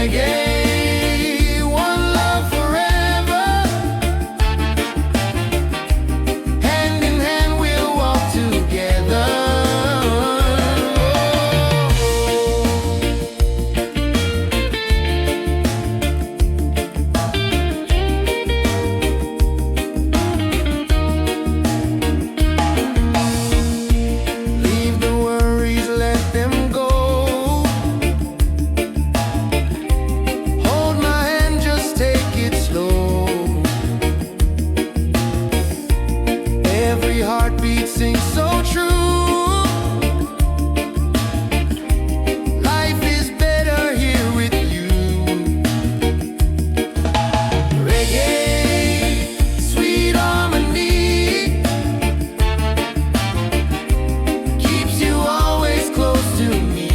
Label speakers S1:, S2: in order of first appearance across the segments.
S1: Reggae, one love forever. Hand in hand we'll walk together. Leave the worries, let them go. Hold my hand, just take it slow. Every heartbeat sings so true. Life is better here with you. Reggae, sweet harmony, keeps you always close to me.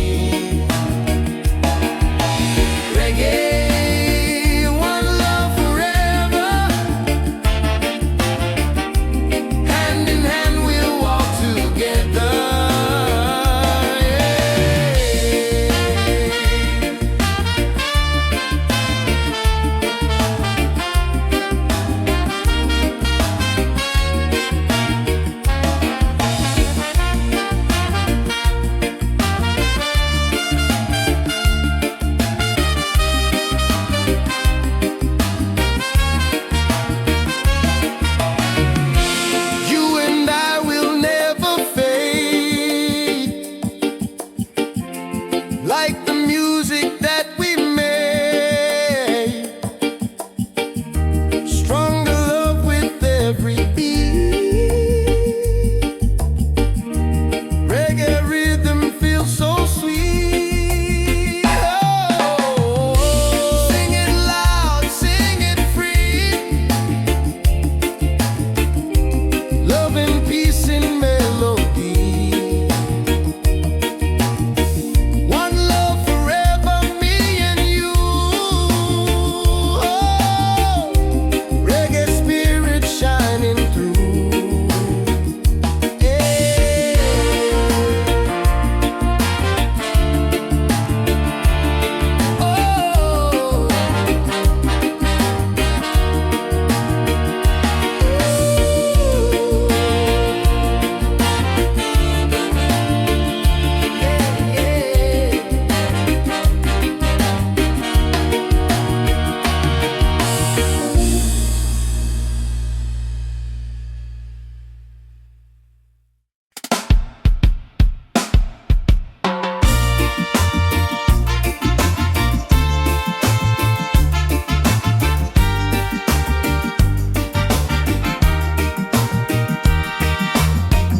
S1: Reggae, one love forever. Hand in hand we'll walk together. You and I will never fade, like the music that we made. Stronger love with every beat. Reggae rhythm feels so sweet. Oh, sing it loud, sing it free. Love and peace in melody. One love forever, me and you. Oh, reggae spirit shining through. Yeah.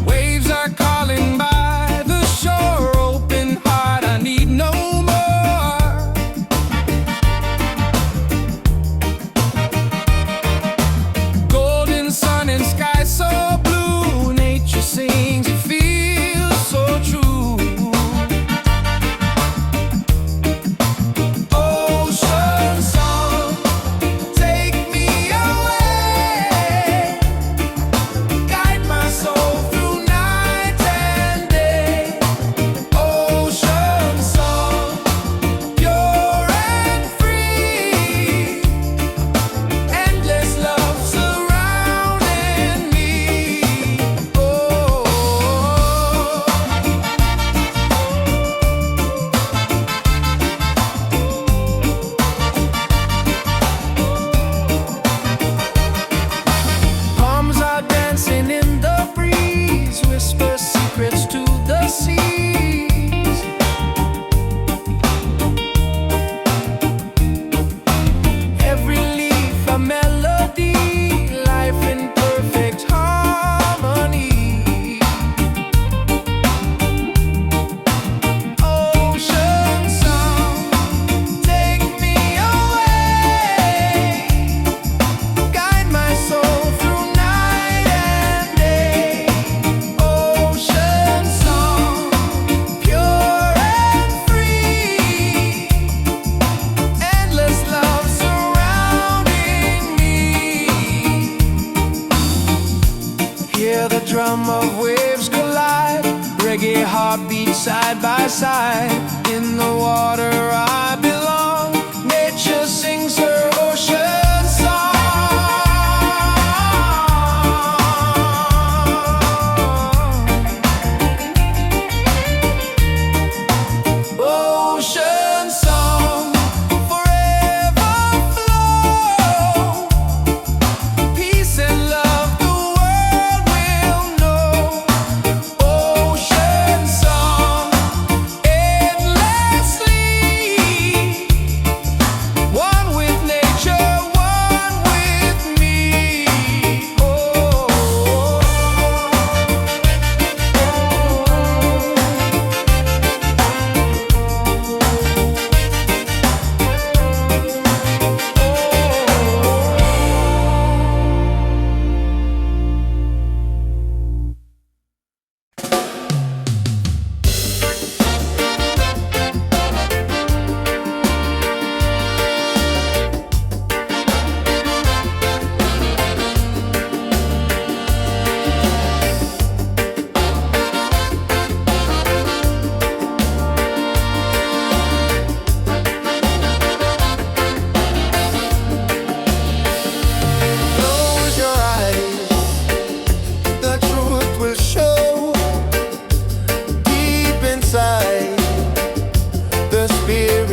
S1: Waves are calling by the shore, open heart, I need no more. Golden sun and sky so blue, nature sings, it feels so true. Ocean song, take me away. Guide my soul through night and day. Ocean song, pure and free. Endless love surrounding me. Oh. Palms are dancing in the breeze, whisper secrets to the seas. Every leaf a melody, life in perfect harmony. Ocean song, take me away. Guide my soul through night and day. Ocean song, pure and free. Endless love surrounding me. Hear the drum of waves collide, reggae heartbeat side by side. In the water I belong,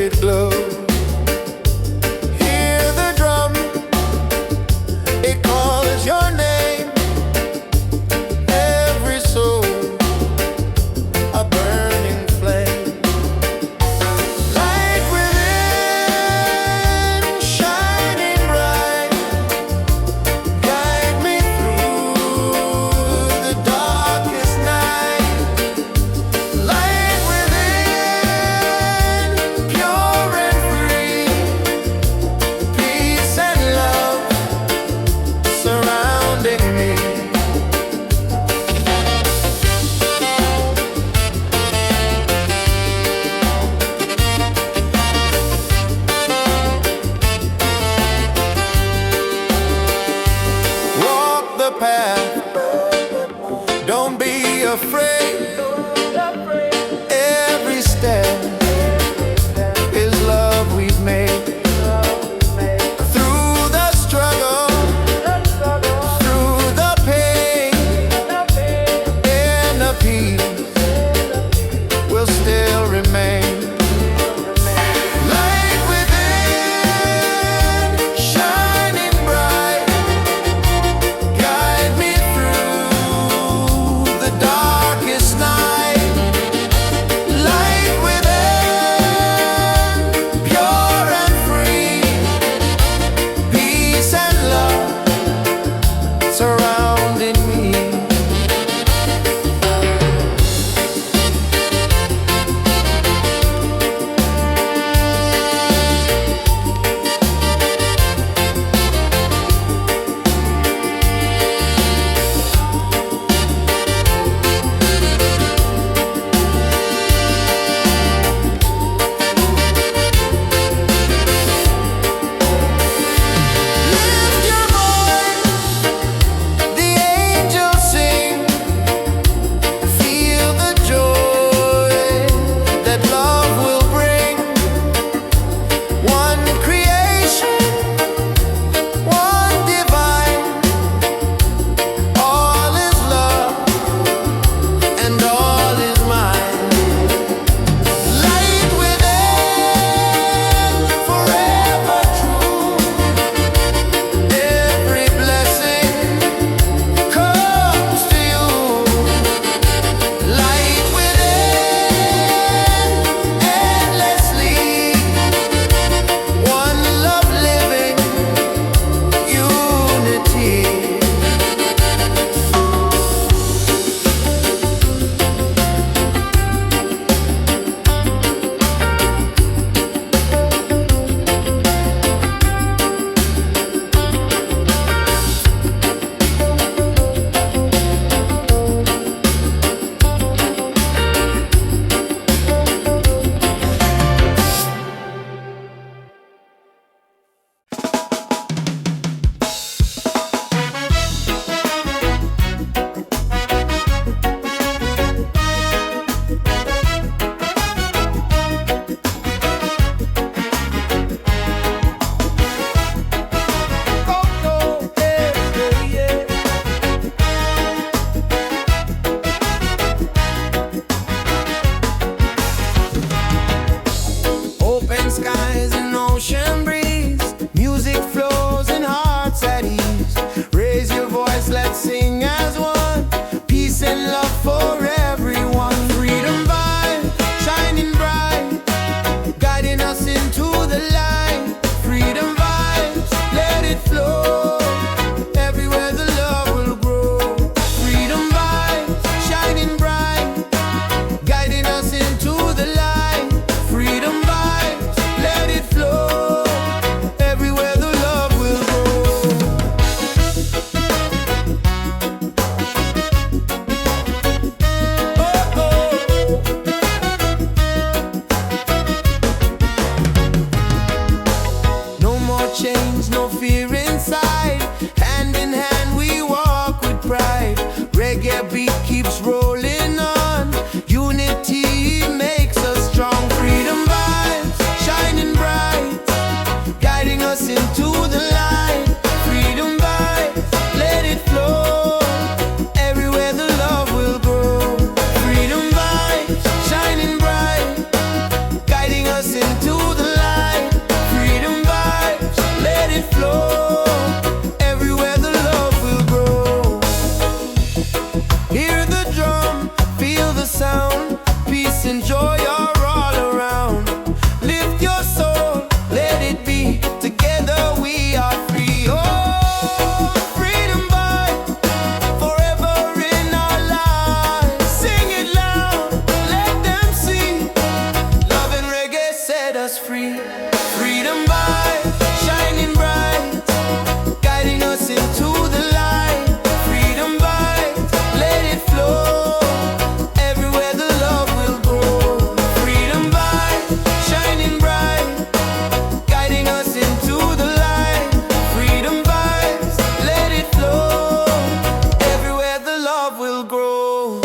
S1: sacred glow. Hear the drum, it calls your name. Every soul a burning flame. Light within, shining bright, guide me through the darkest night. Light within, pure and us free. Freedom vibes shining bright, guiding us into the light. Freedom vibes, let it flow. Everywhere the love will grow. Freedom vibes shining bright, guiding us into the light. Freedom vibes, let it flow. Everywhere the love will grow.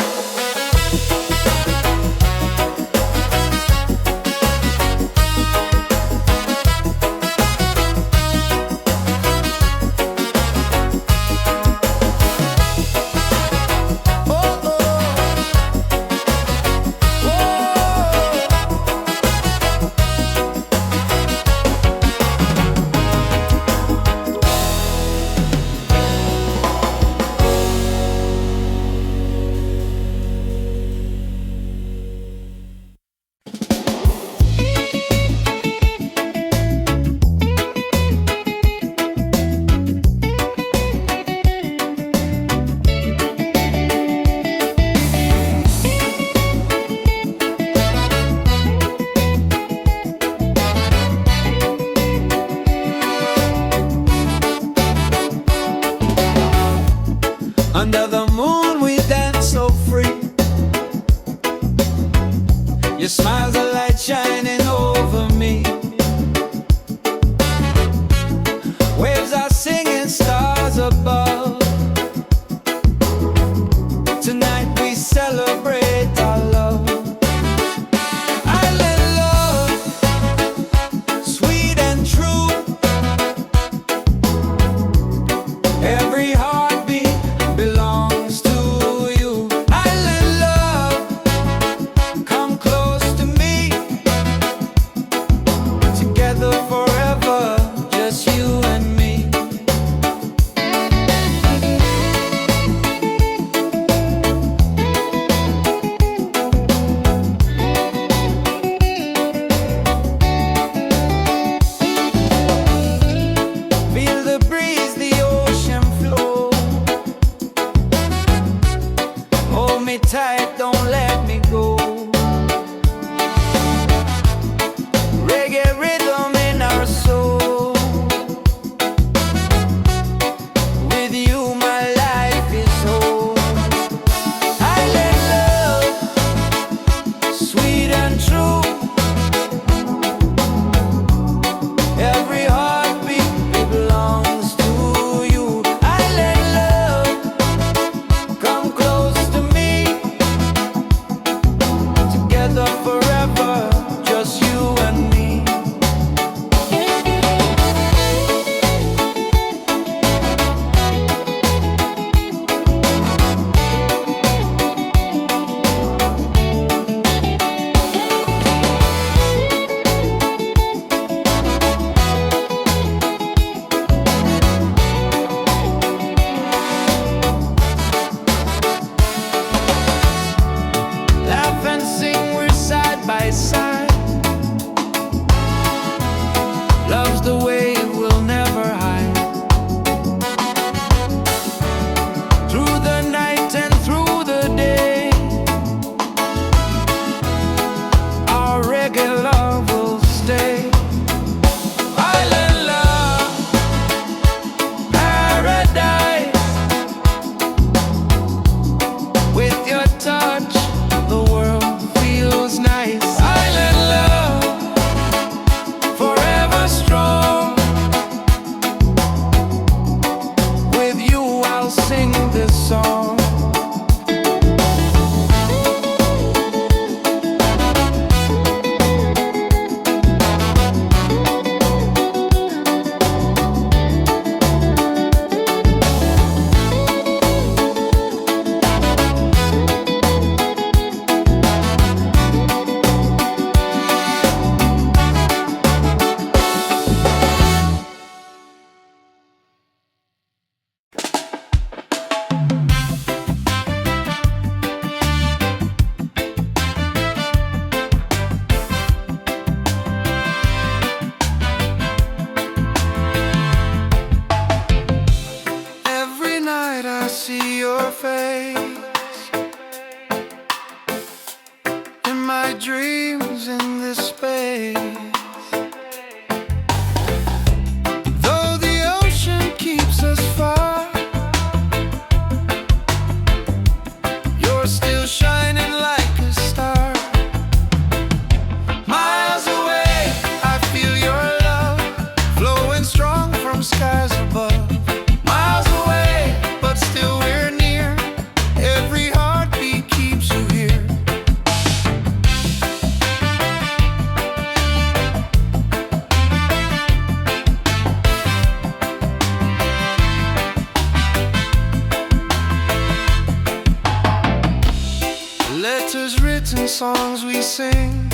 S1: songs we sing,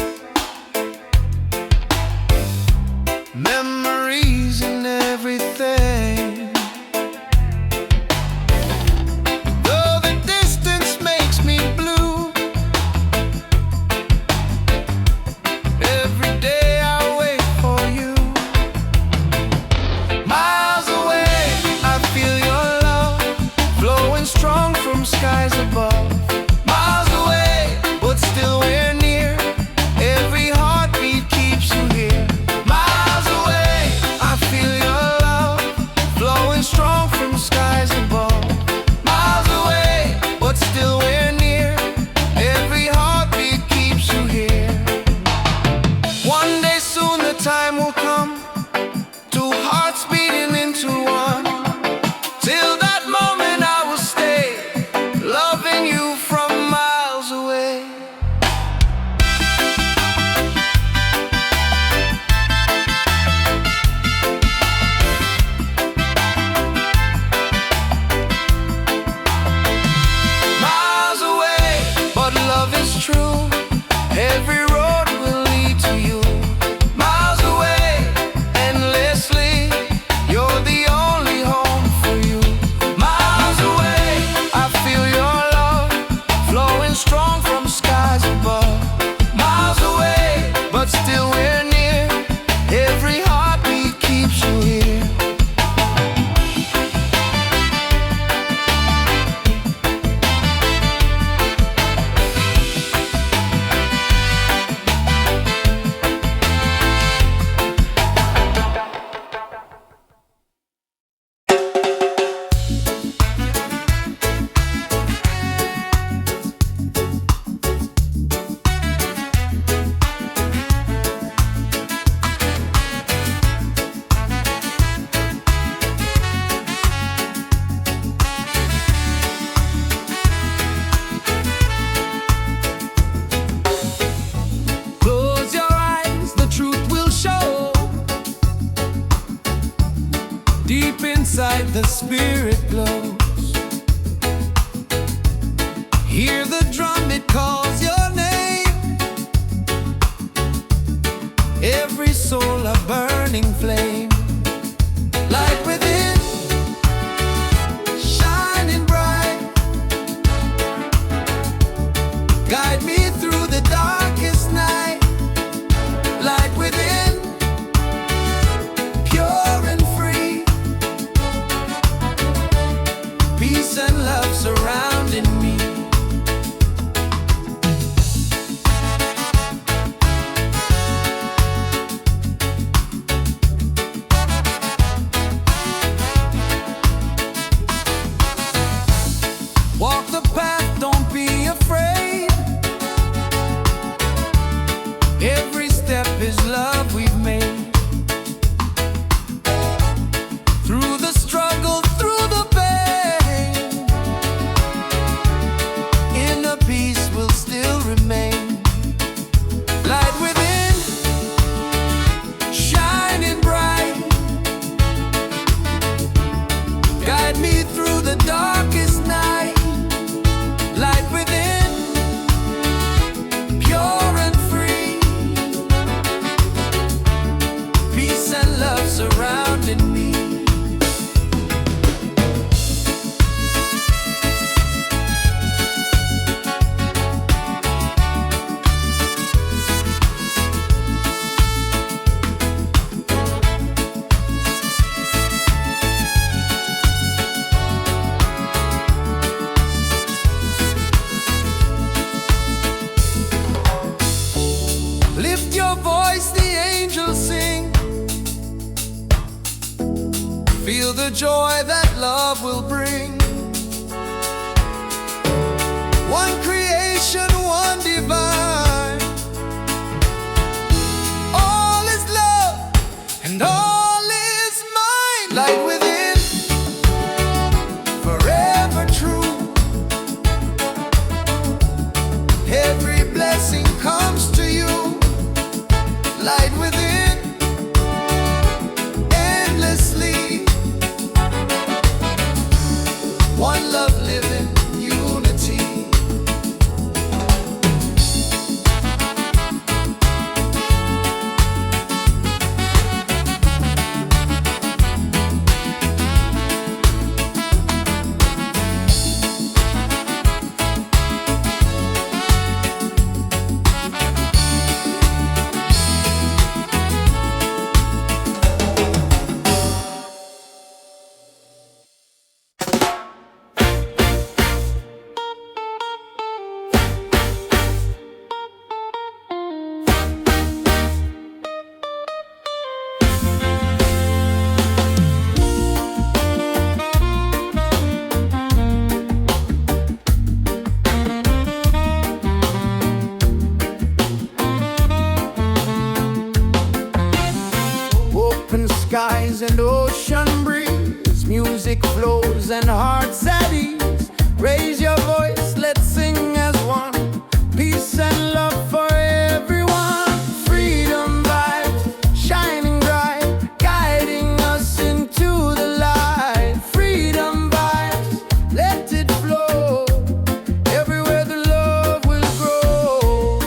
S1: memories and everything. Though the distance makes me blue, every day I wait for you. Miles away, I feel your love flowing strong from skies above. Every road will lead to you. Miles away, endlessly, you're the only home for you. Miles away, I feel your love flowing strong from skies above. Miles away, but still we're near. Every heartbeat keeps you here. Deep inside the spirit glows. Hear the drum, it calls your name. Every soul a burning flame. Light within, shining bright. Guide me through the darkest night. Light within, pure and free. Peace and love surrounding me. Walk the path, don't be afraid. Every step is love we've made. Through the struggle, through the pain, inner peace will still remain. Light within, shining bright. Guide me through the darkest night. Light within, pure and free. Peace and love surrounding me. Lift your voice, the angels sing. Feel the joy that love will bring. One creation, one divine. All is love and all is mine. Light within, forever true. Every blessing comes to you. Light within, endlessly. One love living, unity. skies and ocean breeze. Music flows and hearts at ease. Raise your voice, let's sing as one. Peace and love for everyone. Freedom vibes, shining bright, guiding us into the light. Freedom vibes, let it flow. Everywhere the love will grow.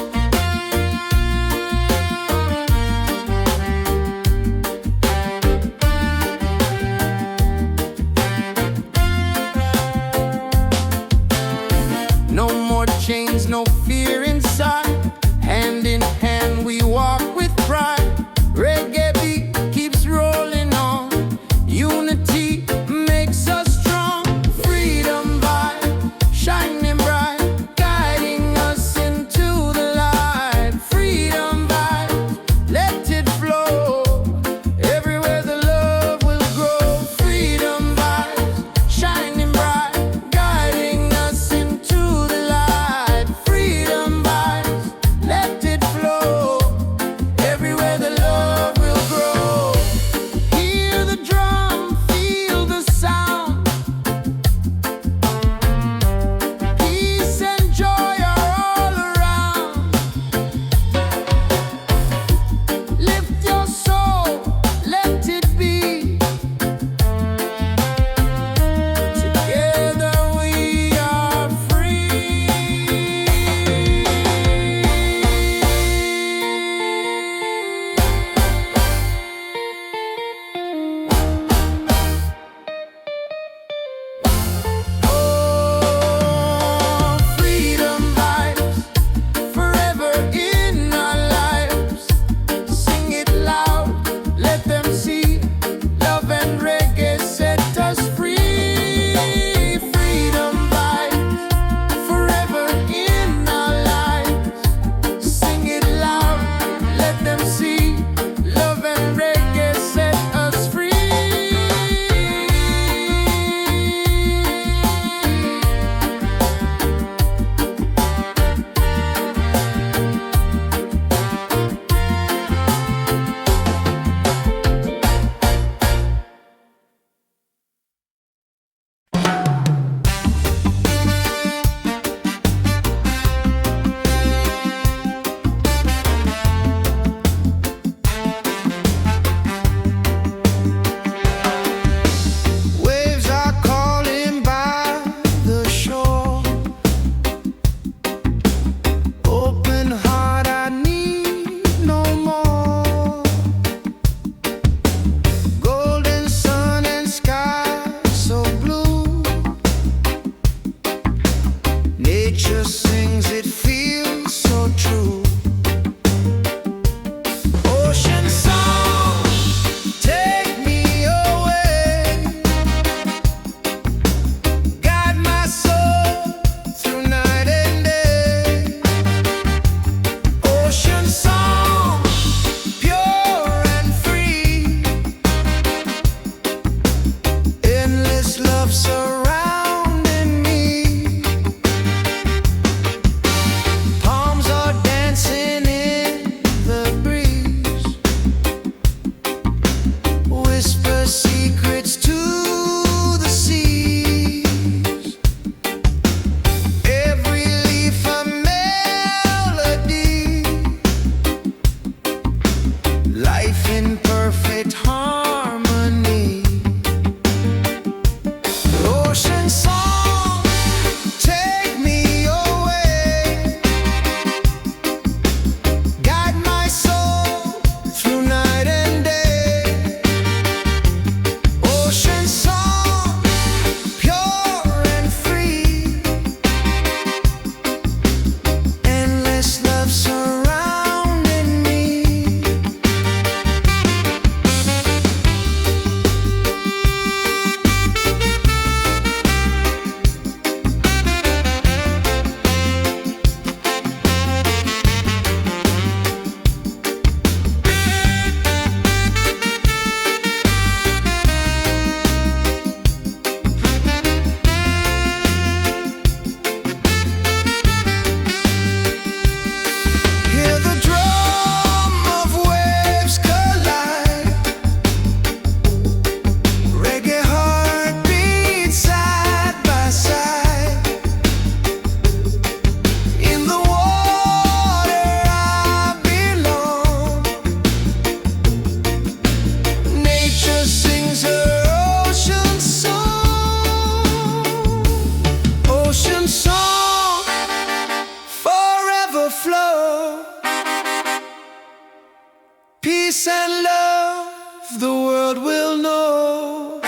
S1: love, the world will know.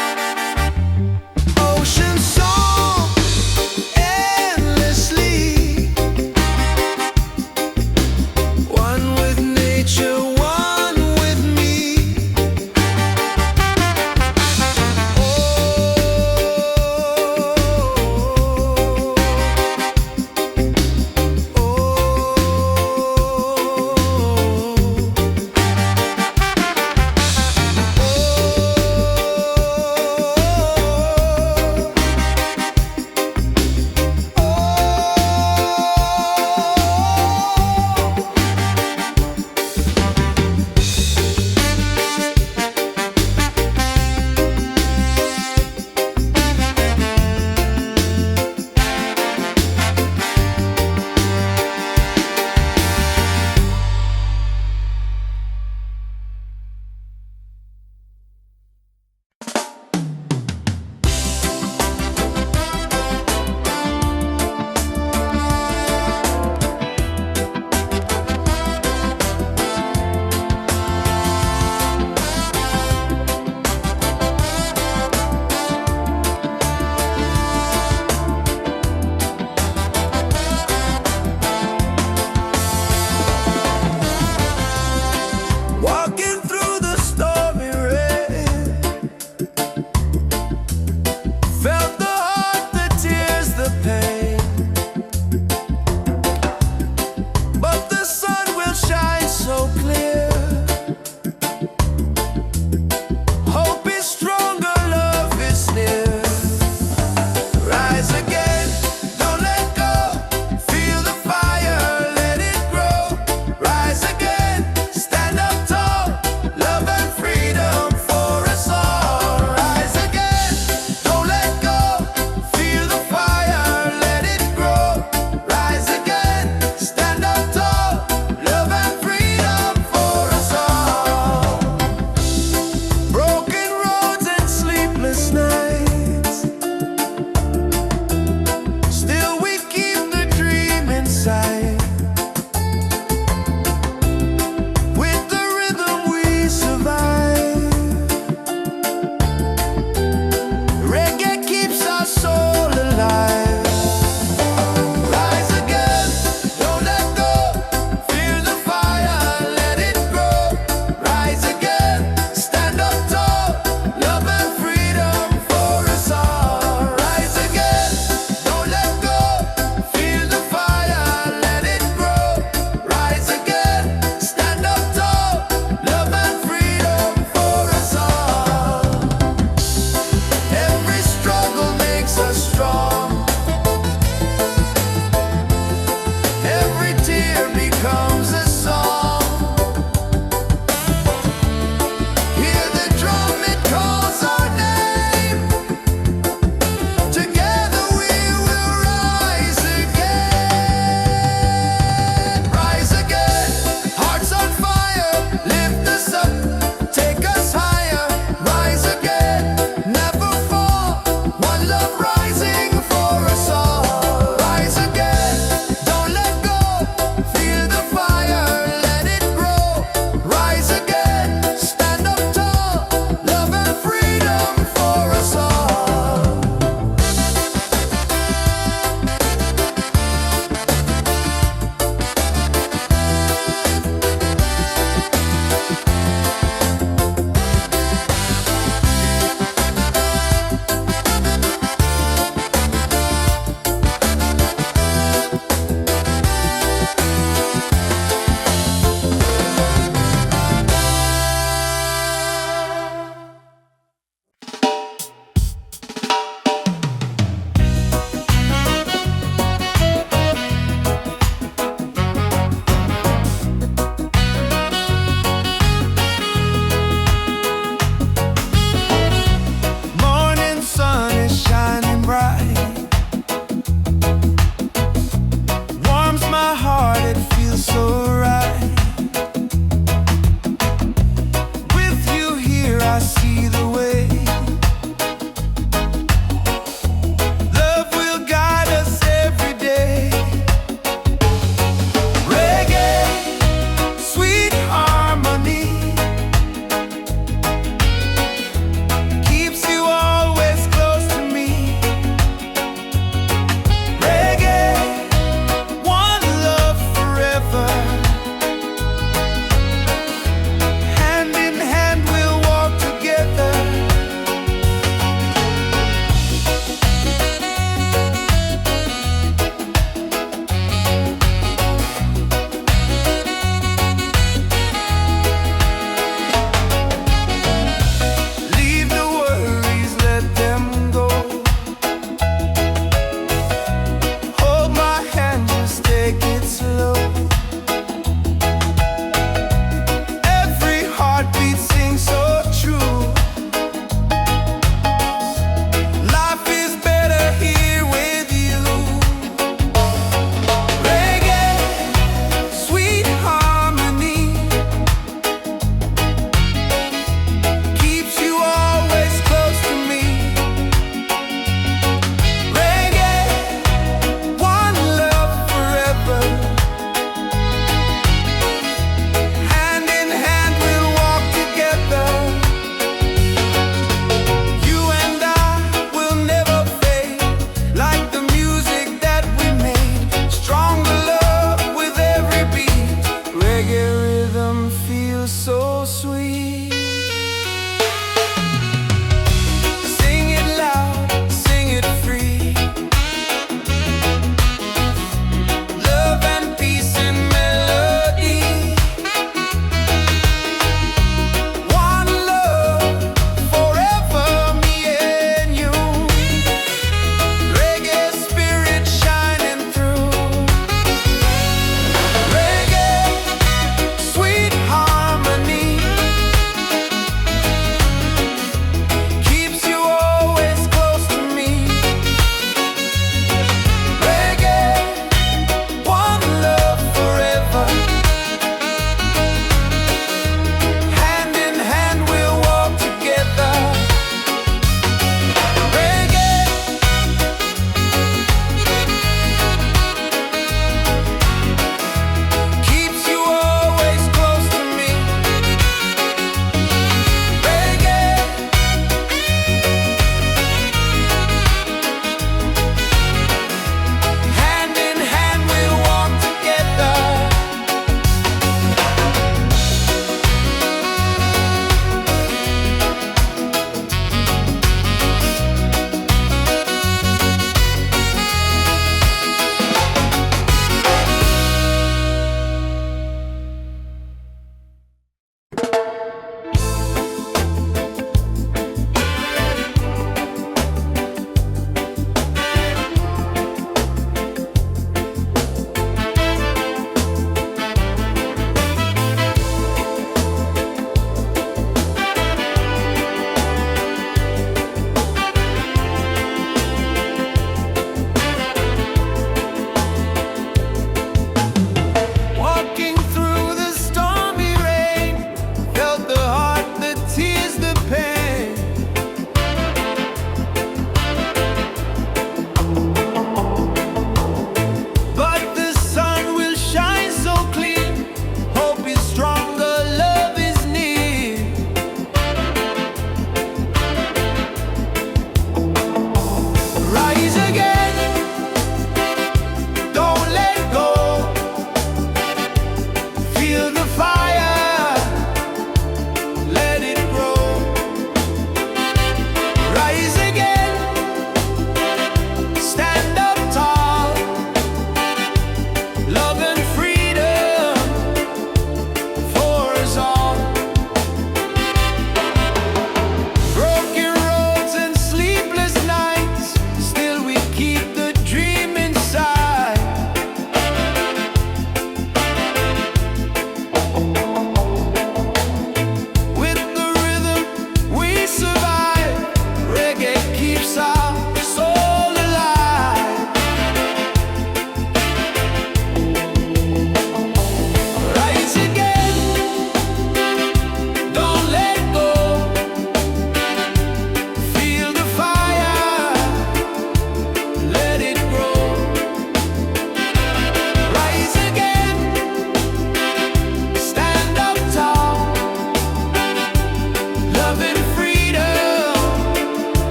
S1: Ocean song endlessly, one with nature, one with me. Sing it loud, sing it free. Love and peace and melody. One love forever, me and you. Reggae spirit shining through. Reggae, sweet harmony.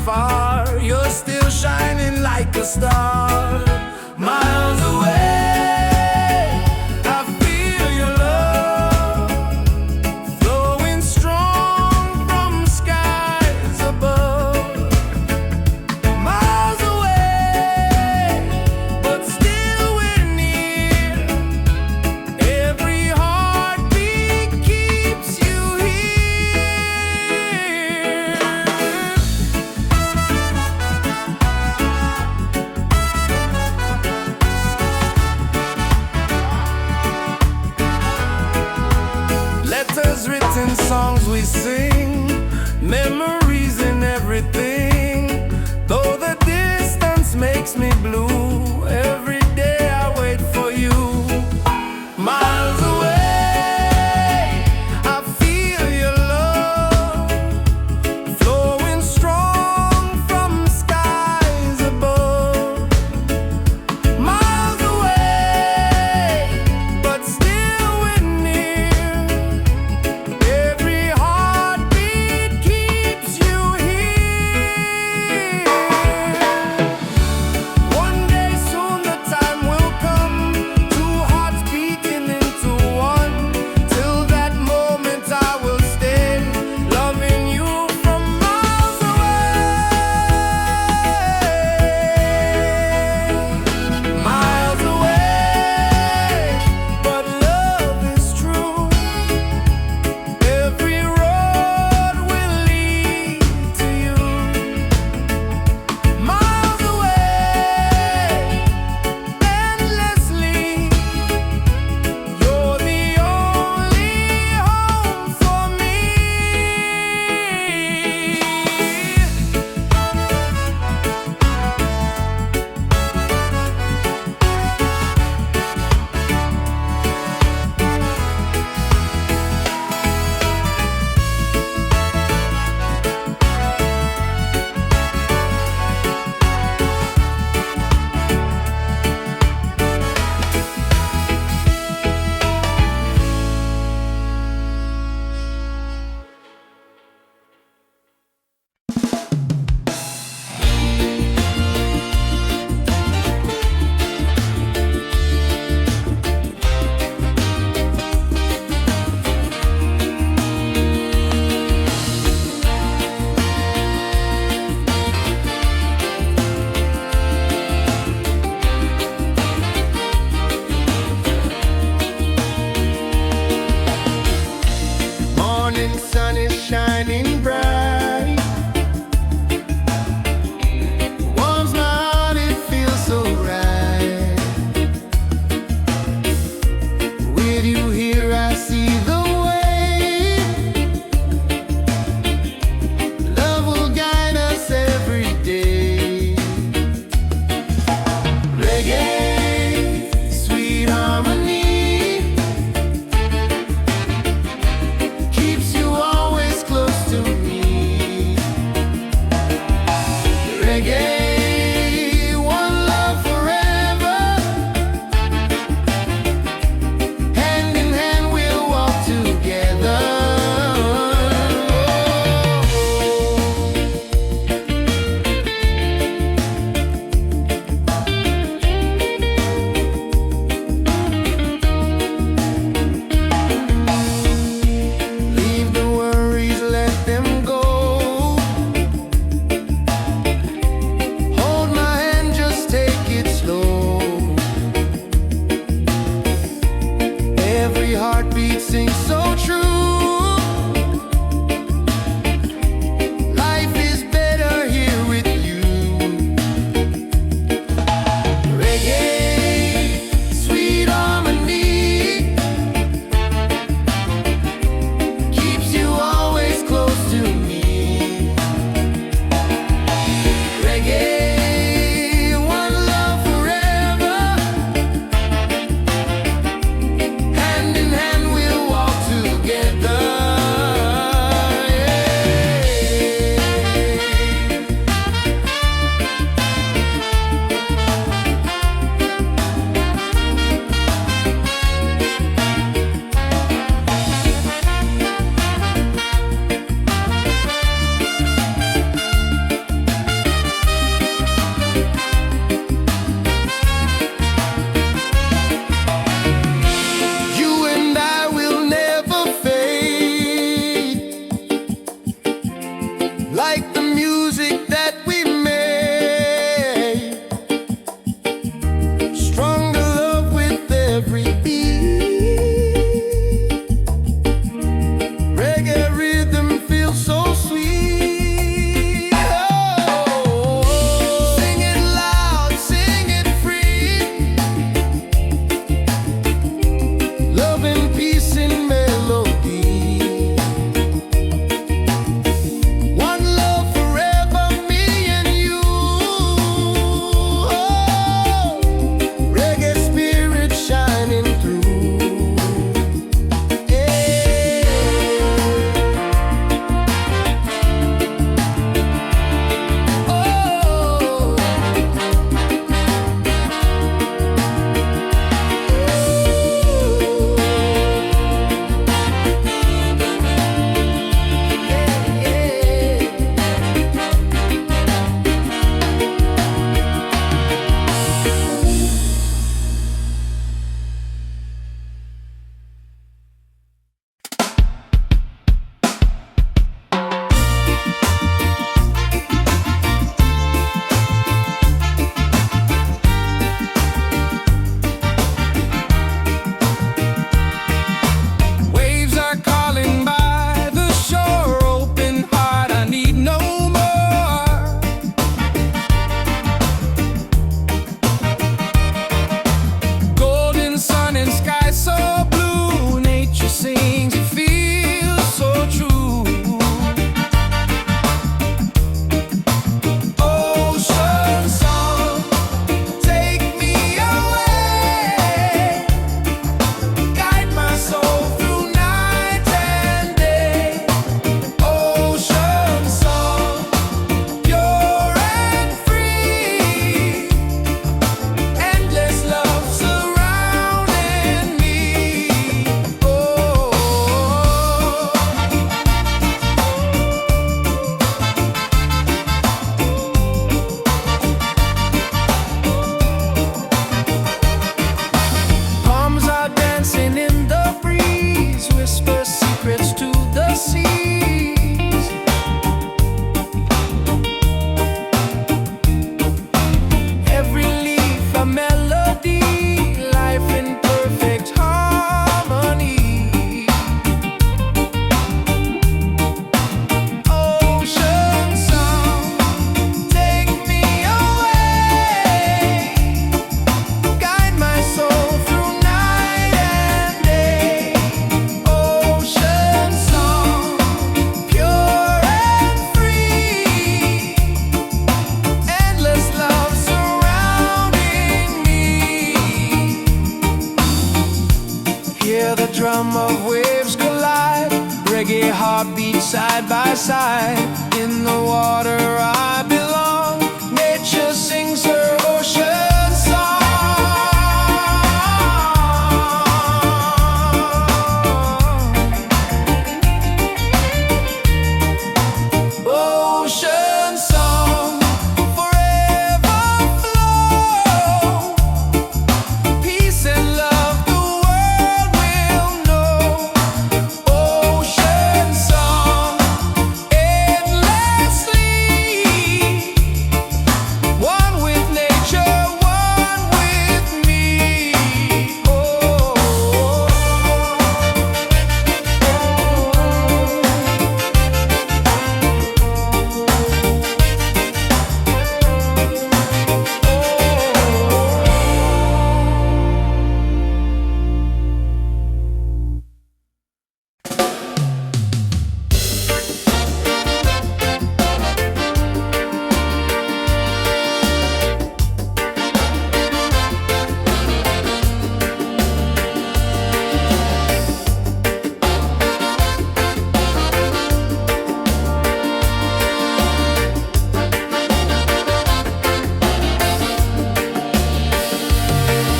S1: far, you're still shining like a star. Miles away, I feel your love flowing strong from skies above. Miles away, but still we're near. Every heartbeat keeps you here. like the music that we made. Stronger love with every beat. Reggae rhythm feels so sweet. Oh, sing it loud, sing it free. Love and peace in melody. One love forever, me and you. Oh, reggae spirit shining through. Yeah. Oh. Waves are calling by the shore, open heart, I need no more. Golden sun and sky so blue, nature sings, it feels so true. Ocean song, take me away. Guide my soul through night and day. Ocean song, pure and free. Endless love surrounding me. Oh. Palms are dancing in the breeze, whisper secrets to the seas. Every leaf a melody, life in perfect harmony. Ocean song, take me away. Guide my soul through night and day. Ocean song, pure and free. Endless love surrounding me. Hear the drum of waves collide. Reggae heartbeat side by side. In the water I belong. Nature sings her ocean song. Ocean song, forever flow. Peace and love the world will know. Ocean song, endlessly. One with nature, one with me. Oh.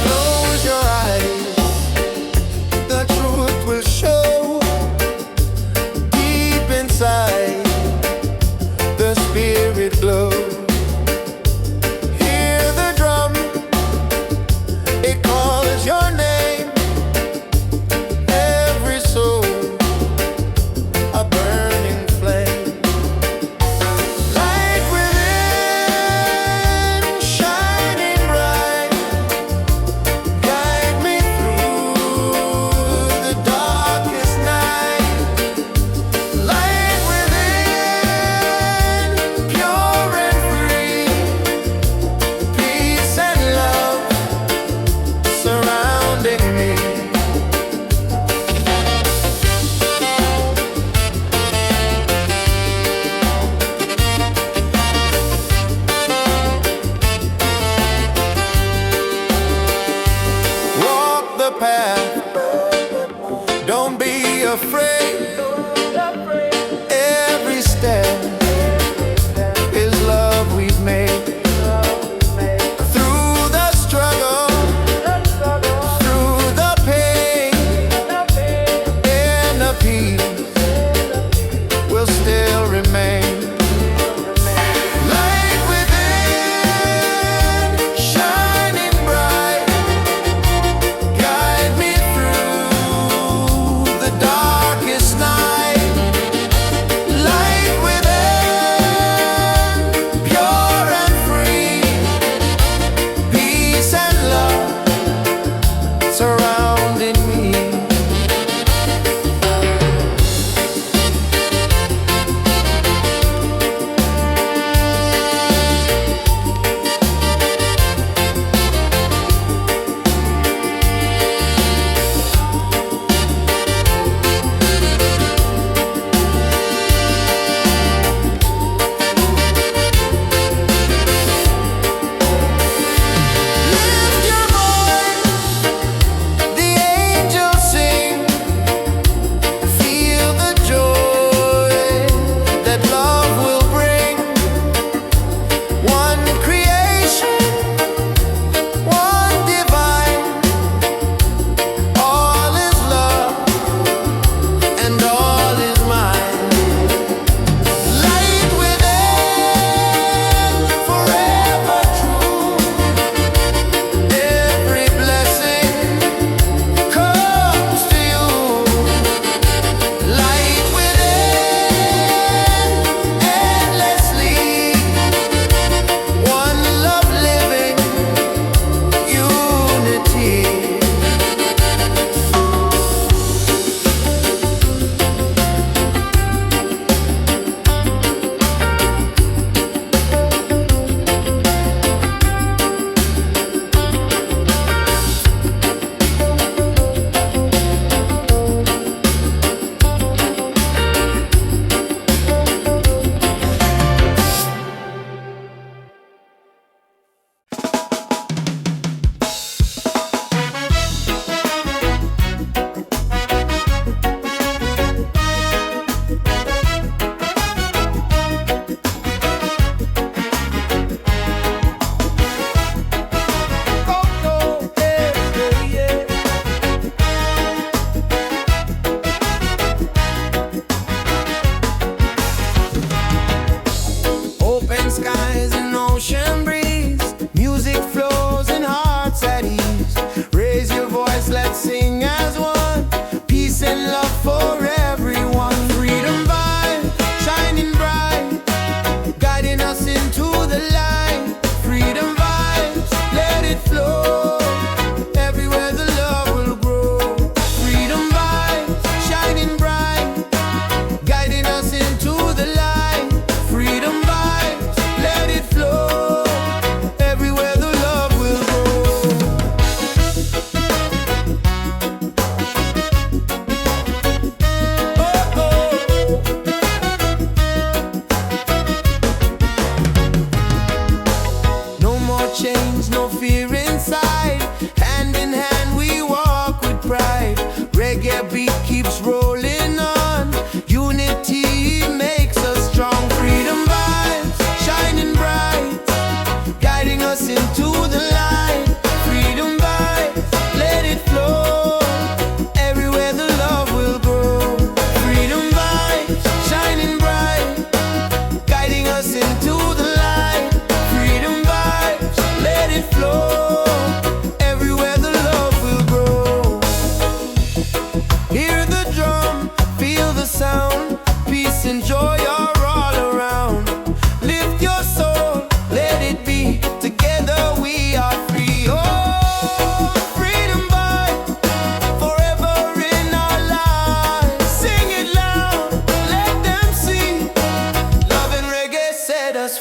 S1: Close your eyes, the truth will show. Deep inside, the spirit glow. Hear the drum, it calls your name. Every soul, a burning flame.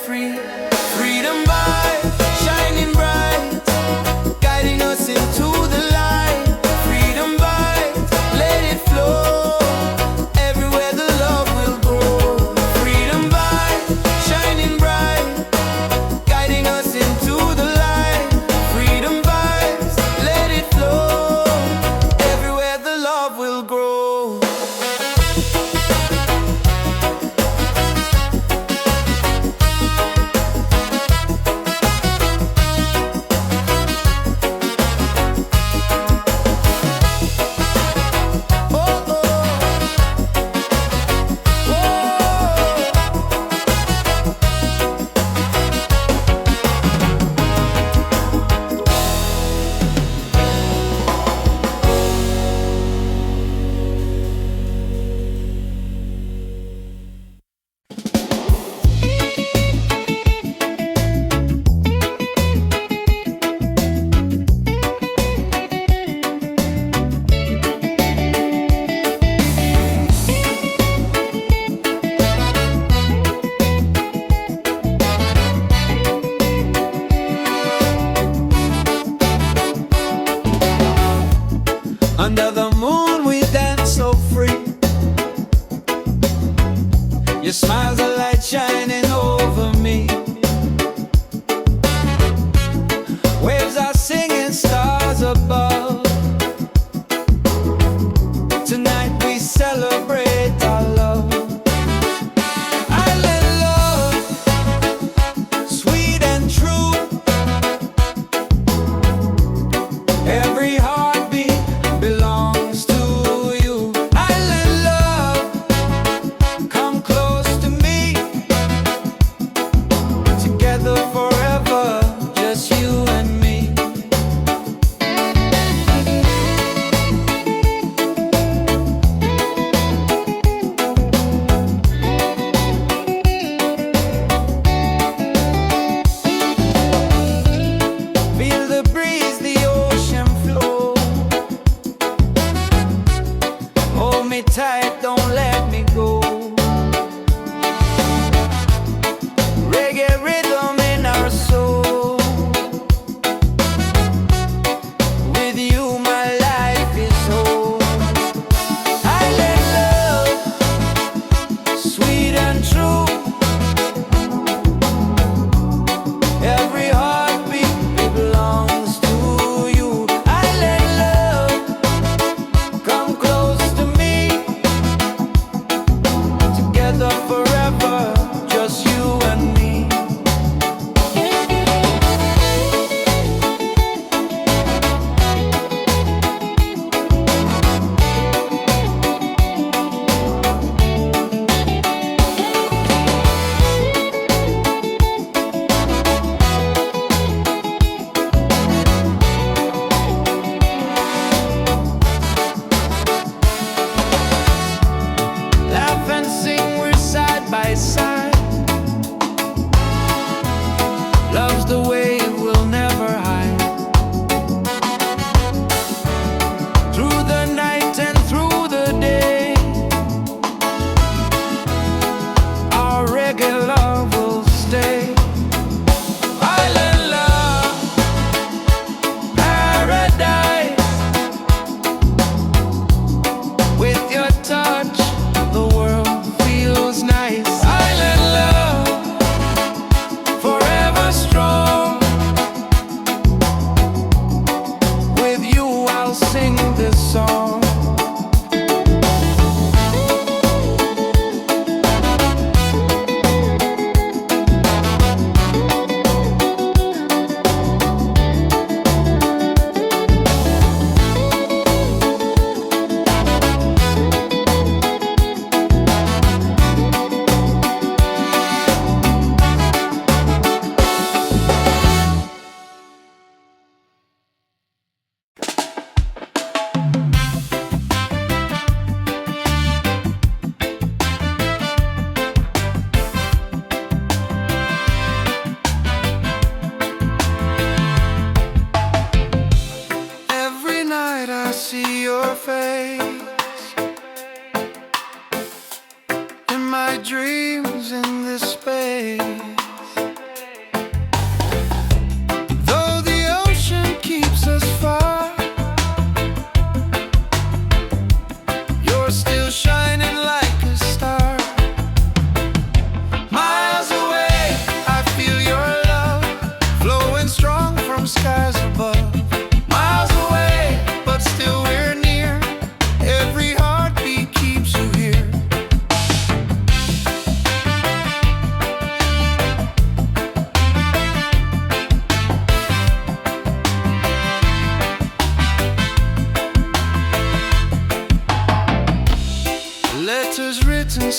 S1: free. Freedom vibe, shining bright, guiding us into the light. Freedom vibe, let it flow, everywhere the love will grow. Freedom vibe, shining bright, guiding us into the light. Freedom vibes, let it flow, everywhere the love will grow.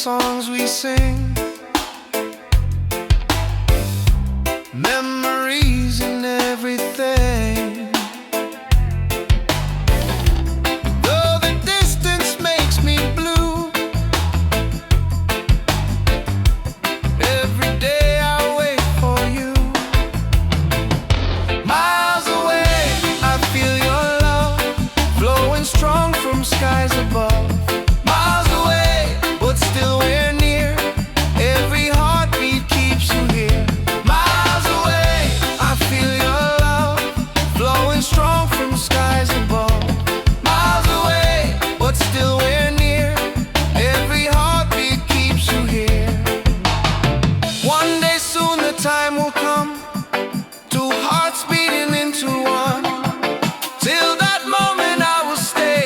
S1: songs we sing, memories and everything. Though the distance makes me blue, every day I wait for you. Miles away, I feel your love flowing strong from skies above. Miles away, but still we're near. Every heartbeat keeps you here. Miles away, I feel your love flowing strong from skies above. Miles away, but still we're near. Every heartbeat keeps you here. One day soon the time will come, two hearts beating into one. Till that moment I will stay,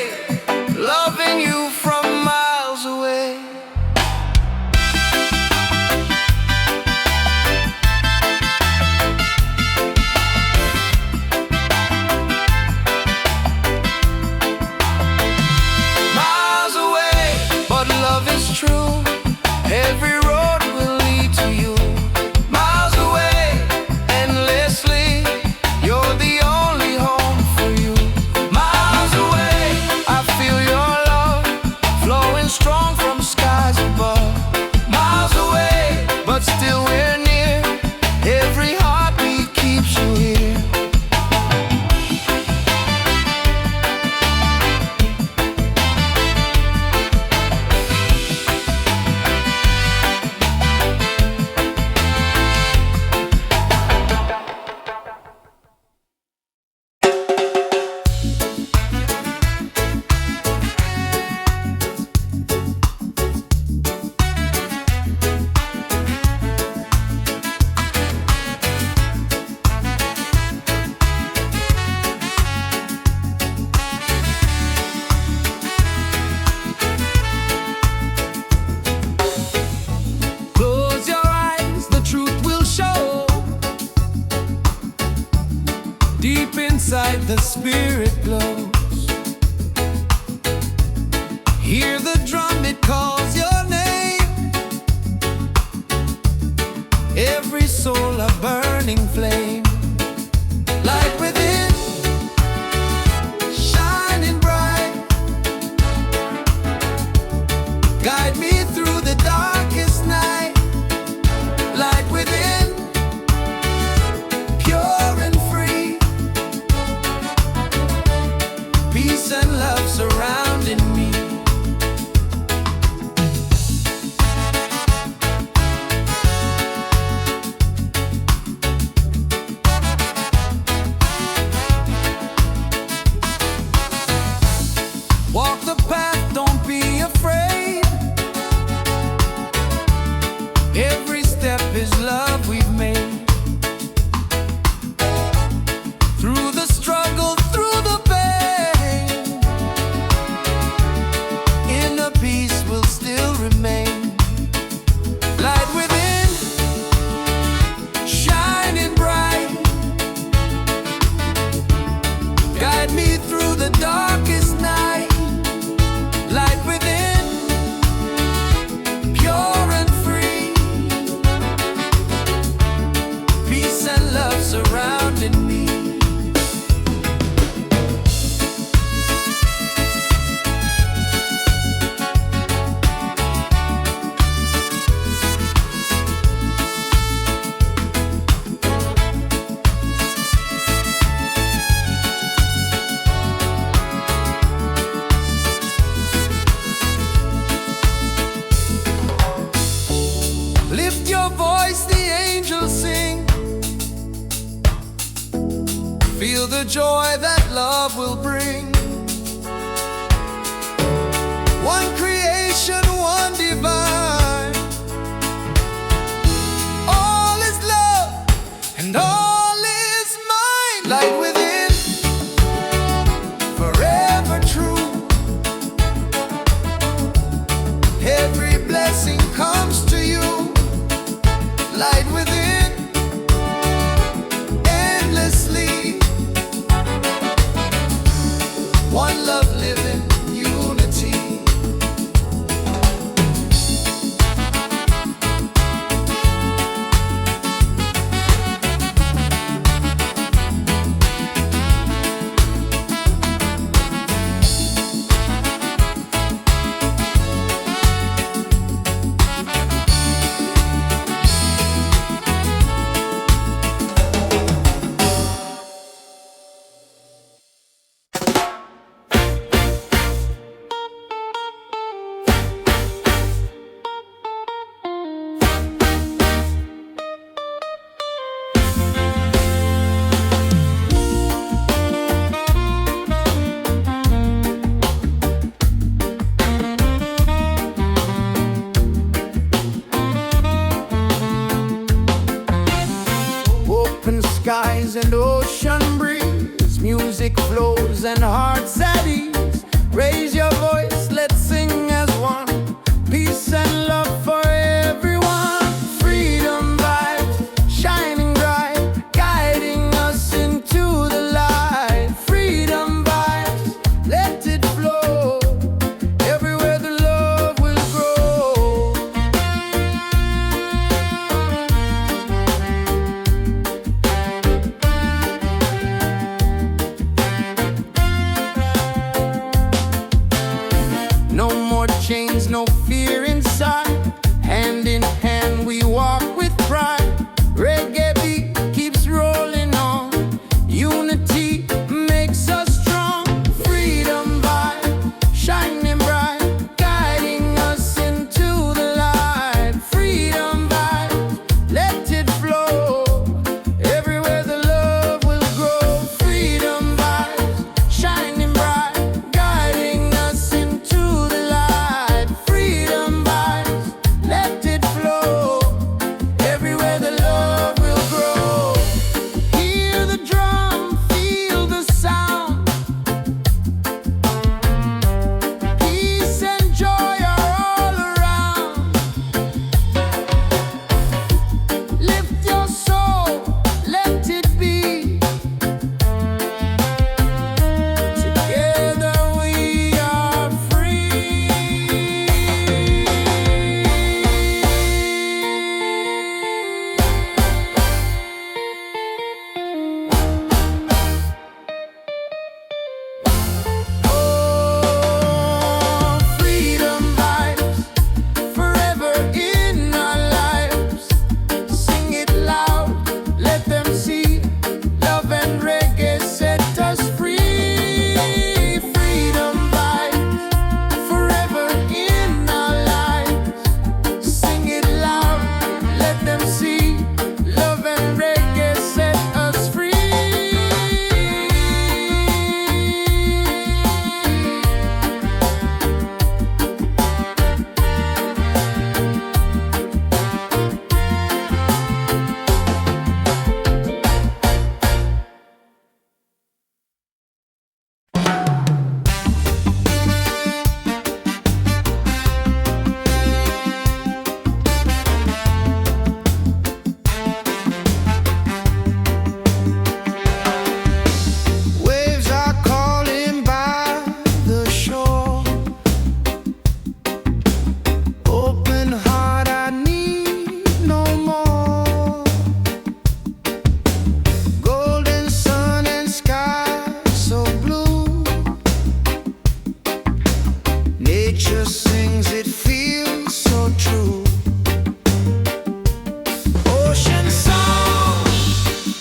S1: loving you from miles away. Miles away, but love is true. Every road will lead to you. Miles away, endlessly, you're the only home for you. Miles away, I feel your love flowing strong from skies above. Miles away, but still we're near. Every heartbeat keeps you here. Close your eyes, the truth will show. Deep inside the spirit glows. Hear the drum, it calls your name. Every soul a burning flame. Light within, shining bright. Guide me through the darkest night. Light within, pure and free. Peace and love surrounding me. Walk the path, don't be afraid. Every step is love we've made. Through the struggle, through the pain, inner peace will still remain. Light within, shining bright. Guide me through the darkest night. Light within, pure and free. Peace and love surrounding me. Lift your voice, the angels sing. Feel the joy that love will bring. One creation, one divine. All is love and all is mine. Light within, forever true. Every blessing comes to you. Light within, endlessly. One love living, unity. breeze and ocean breeze. Music flows and hearts at ease. Raise your voice, let's sing as one. Peace and love for everyone. Freedom vibes, shining bright, guiding us into the light. Freedom vibes, let it flow. Everywhere the love will grow. No more chains, no fear inside. Hand in hand we walk with pride. Reggae beat keeps rolling on. Unity makes us strong. Freedom vibe, shining bright, guiding us into the light. Freedom vibe, let it flow. Everywhere the love will grow. Freedom vibes, shining bright, guiding us into the light. Freedom vibes, let it flow. Everywhere the love will grow. Hear the drum, feel the sound. Peace and joy are all around. Lift your soul, let it be. Together we are free. Oh, freedom vibes, forever in our lives. Sing it loud, let them see. Love and reggae set us free. Freedom vibes, forever in our lives. Sing it loud, let them see. Love and reggae set us free. Waves are calling by the shore. Open heart, I need no more. Golden sun and sky so blue. Nature sings, it feels so true. Ocean song,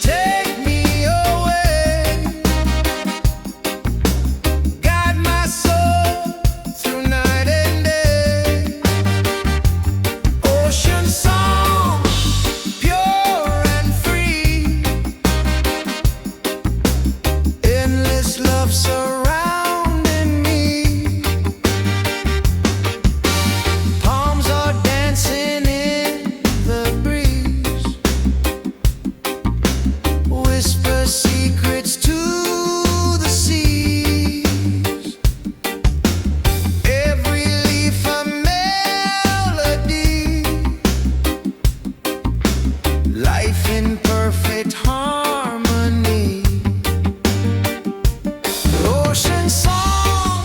S1: take me away. Guide my soul through night and day. Ocean song, pure and free. Endless love surrounding me. Palms are dancing in the breeze. Whisper secrets to the seas. Every leaf a melody. Life in perfect harmony. Ocean song,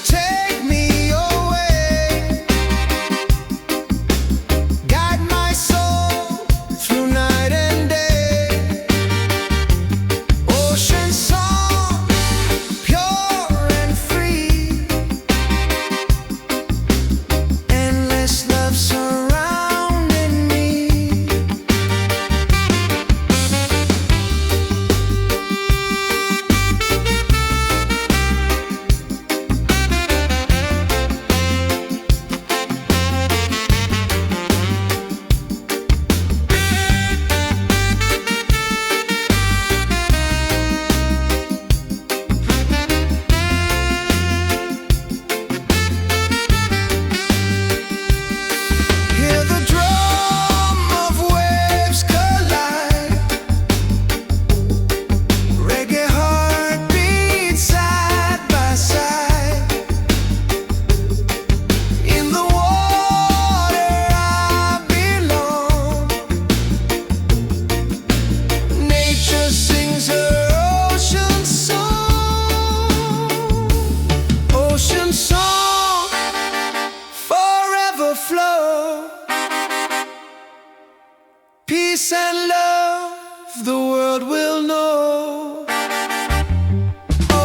S1: take me away. Guide my soul through night and day. Ocean song, pure and free. Endless love surrounding me. peace and love the world will know.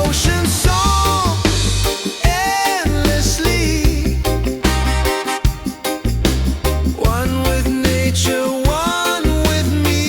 S1: Ocean song endlessly, one with nature, one with me.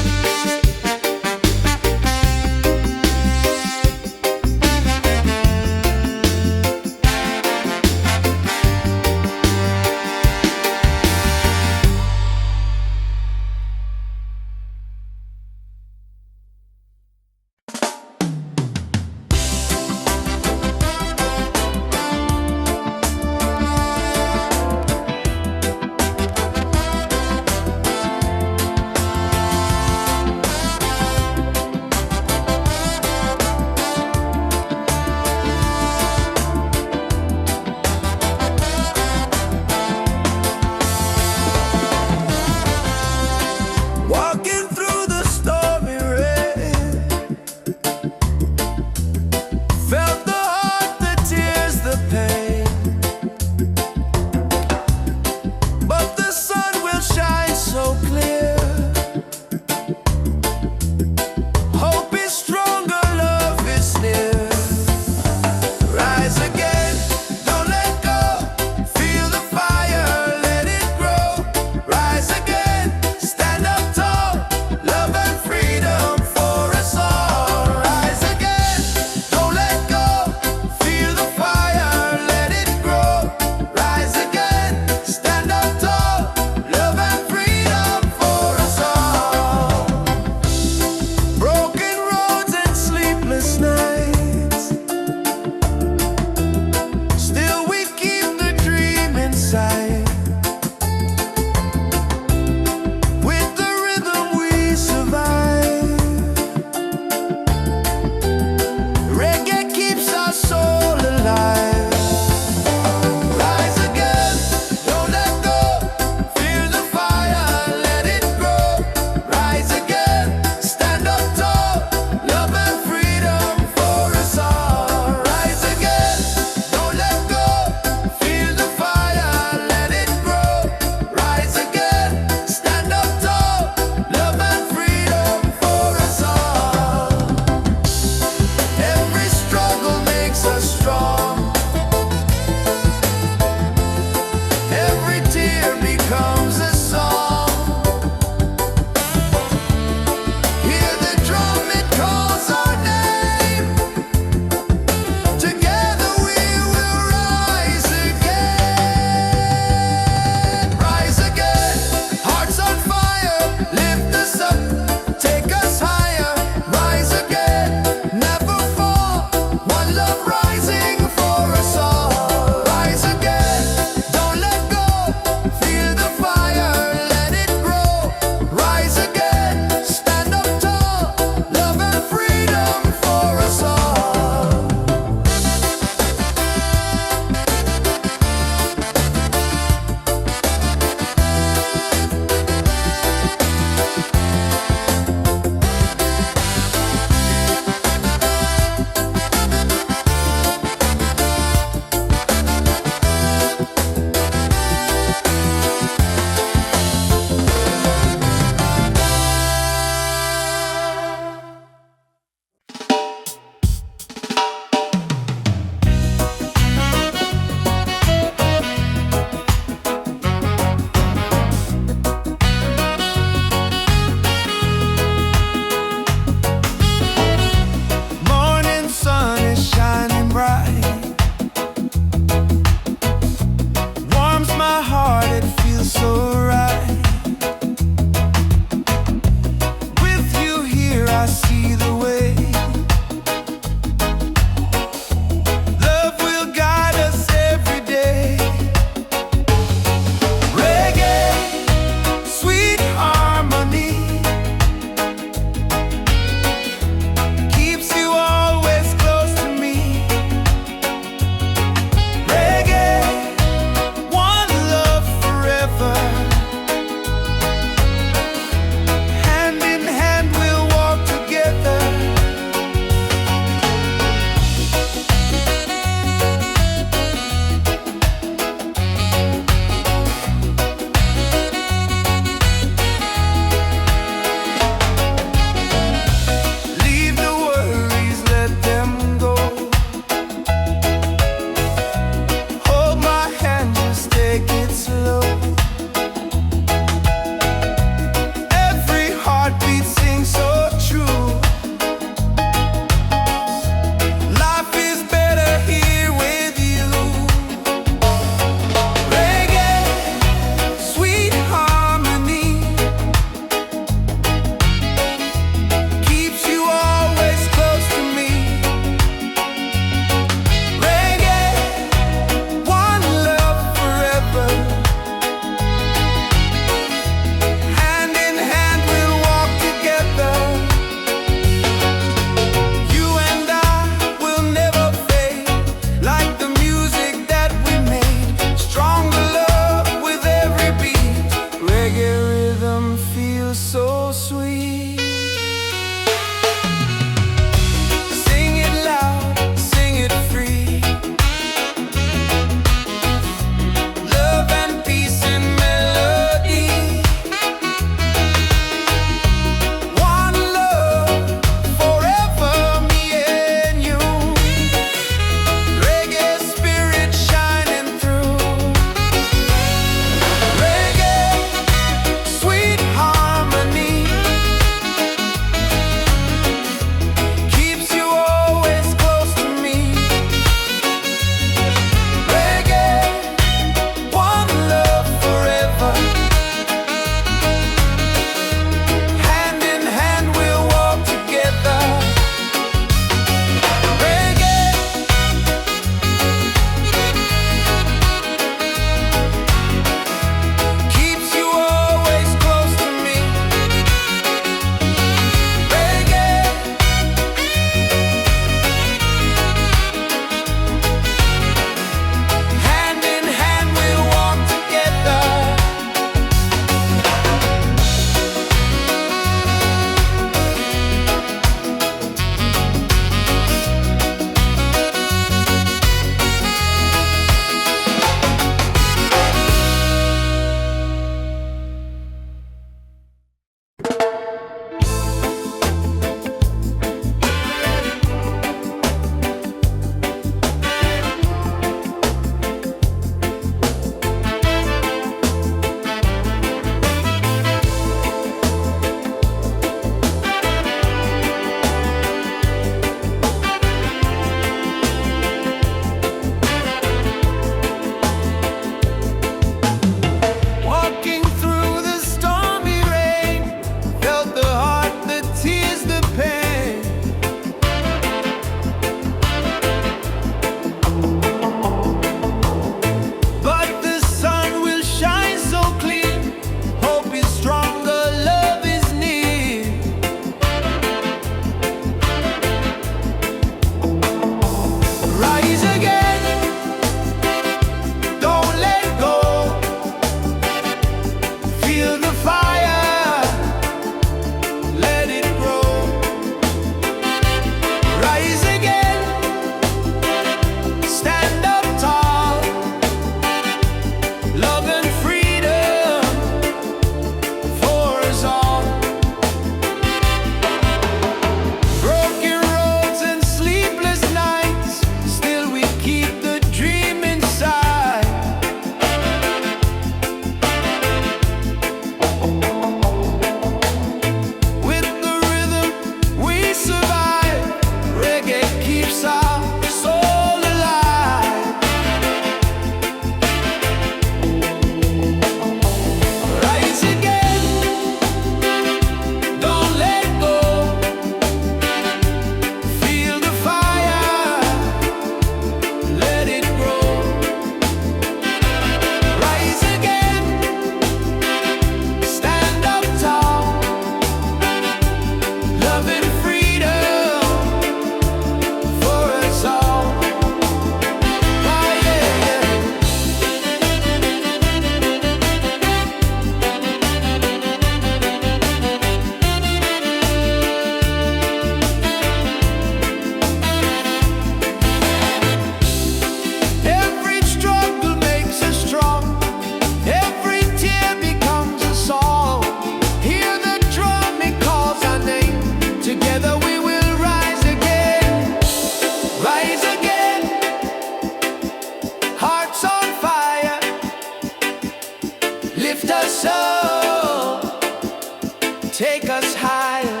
S1: take us higher.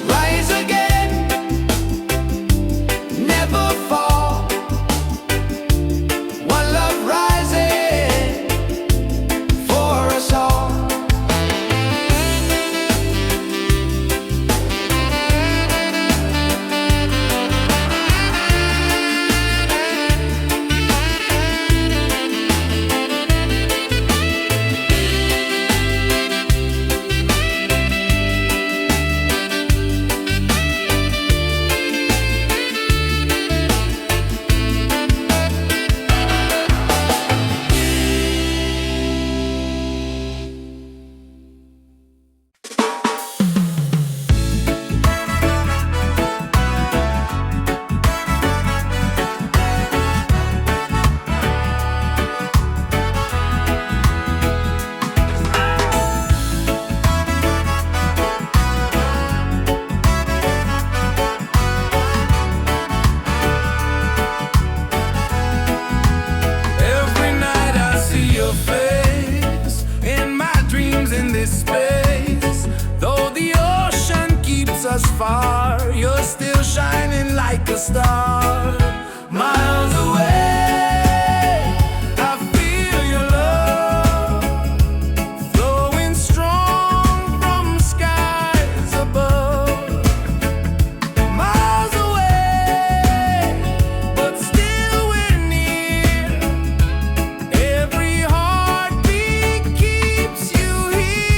S1: Rise again, never fall. One love rising for us all. Far, you're still shining like a star. Miles away, I feel your love flowing strong from skies above. Miles away, but still we're near. Every heartbeat keeps you here.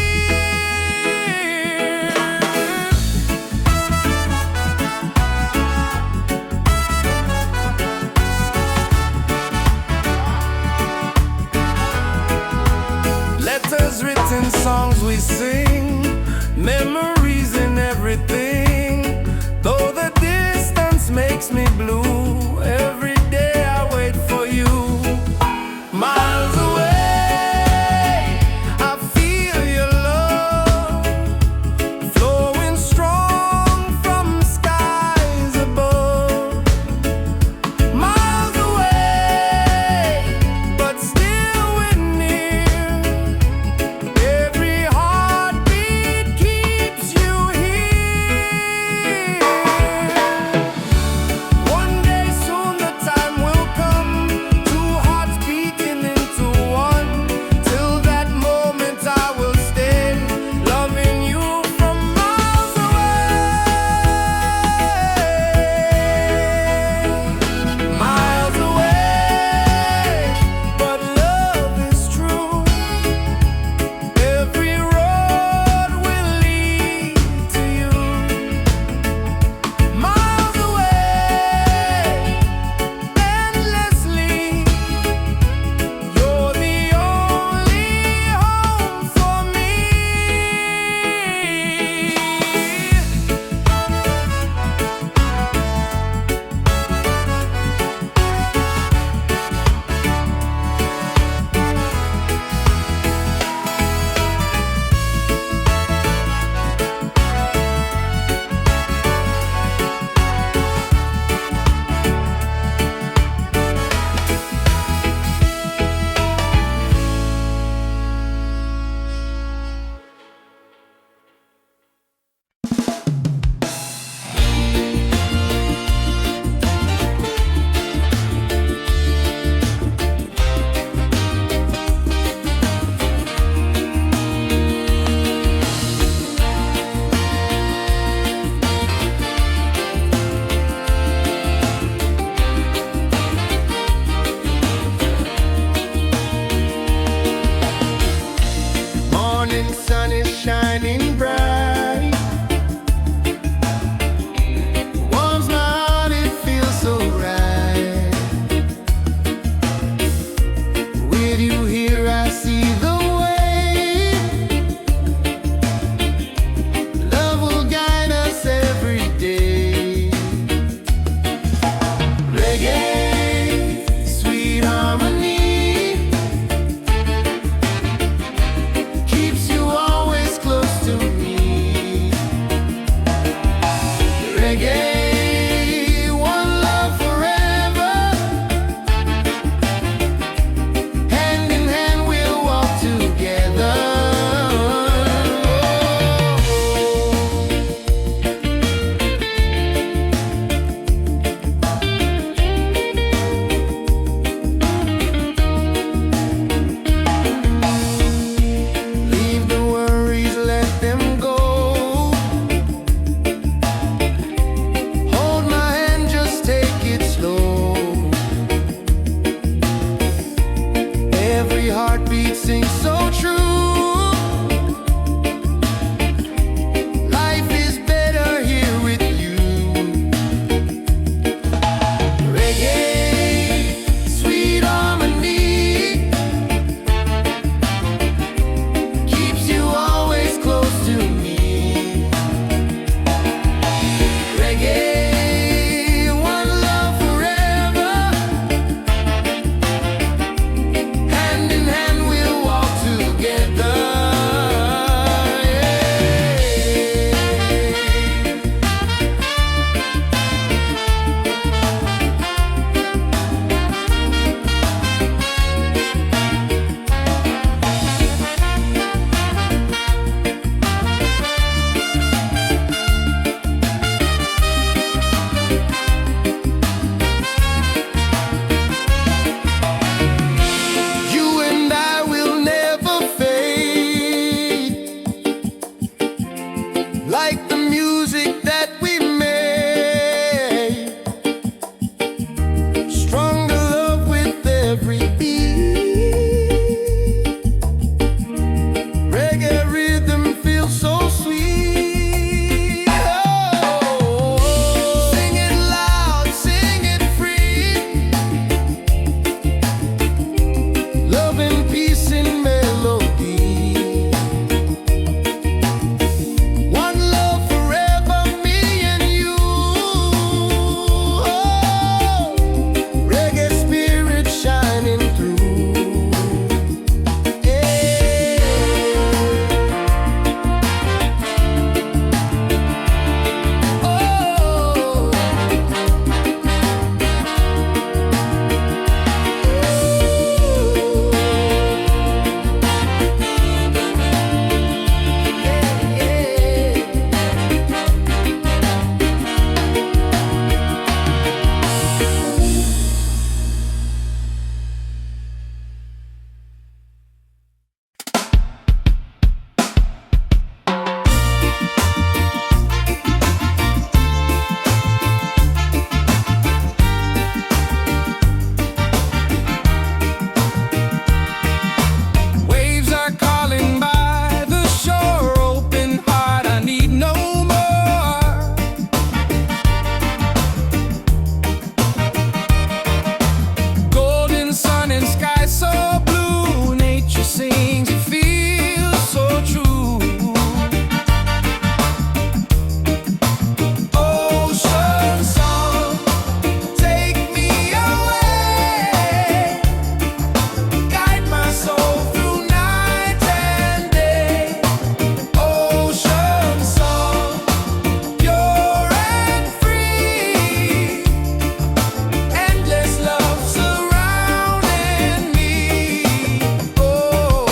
S1: Letters written, songs we sing, memories in everything. Though the distance makes me blue, every day I wait for you. Miles away, I feel your love flowing strong from skies above. Miles away, but still we're near. Every heartbeat keeps you here. like the music that we made. Stronger love with every beat. Reggae rhythm feels so sweet. Oh, sing it loud, sing it free. Love and peace in melody. One love forever, me and you. Oh, reggae spirit shining through. Yeah. Oh. Waves are calling by the shore, open heart, I need no more. Golden sun and sky so blue, nature sings, it feels so true. Ocean song, take me away. Guide my soul through night and day. Ocean song, pure and free. Endless love surrounding me. Oh.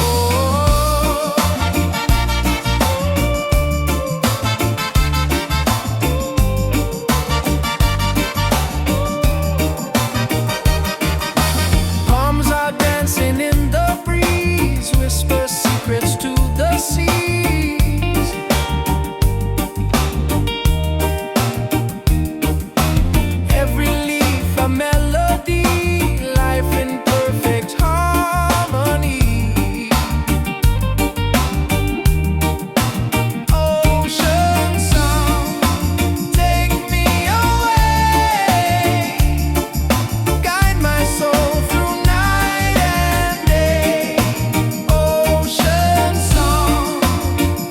S1: Palms are dancing in the breeze, whisper secrets to the seas. Every leaf a melody, life in perfect harmony. Ocean song, take me away. Guide my soul through night and day. Ocean song,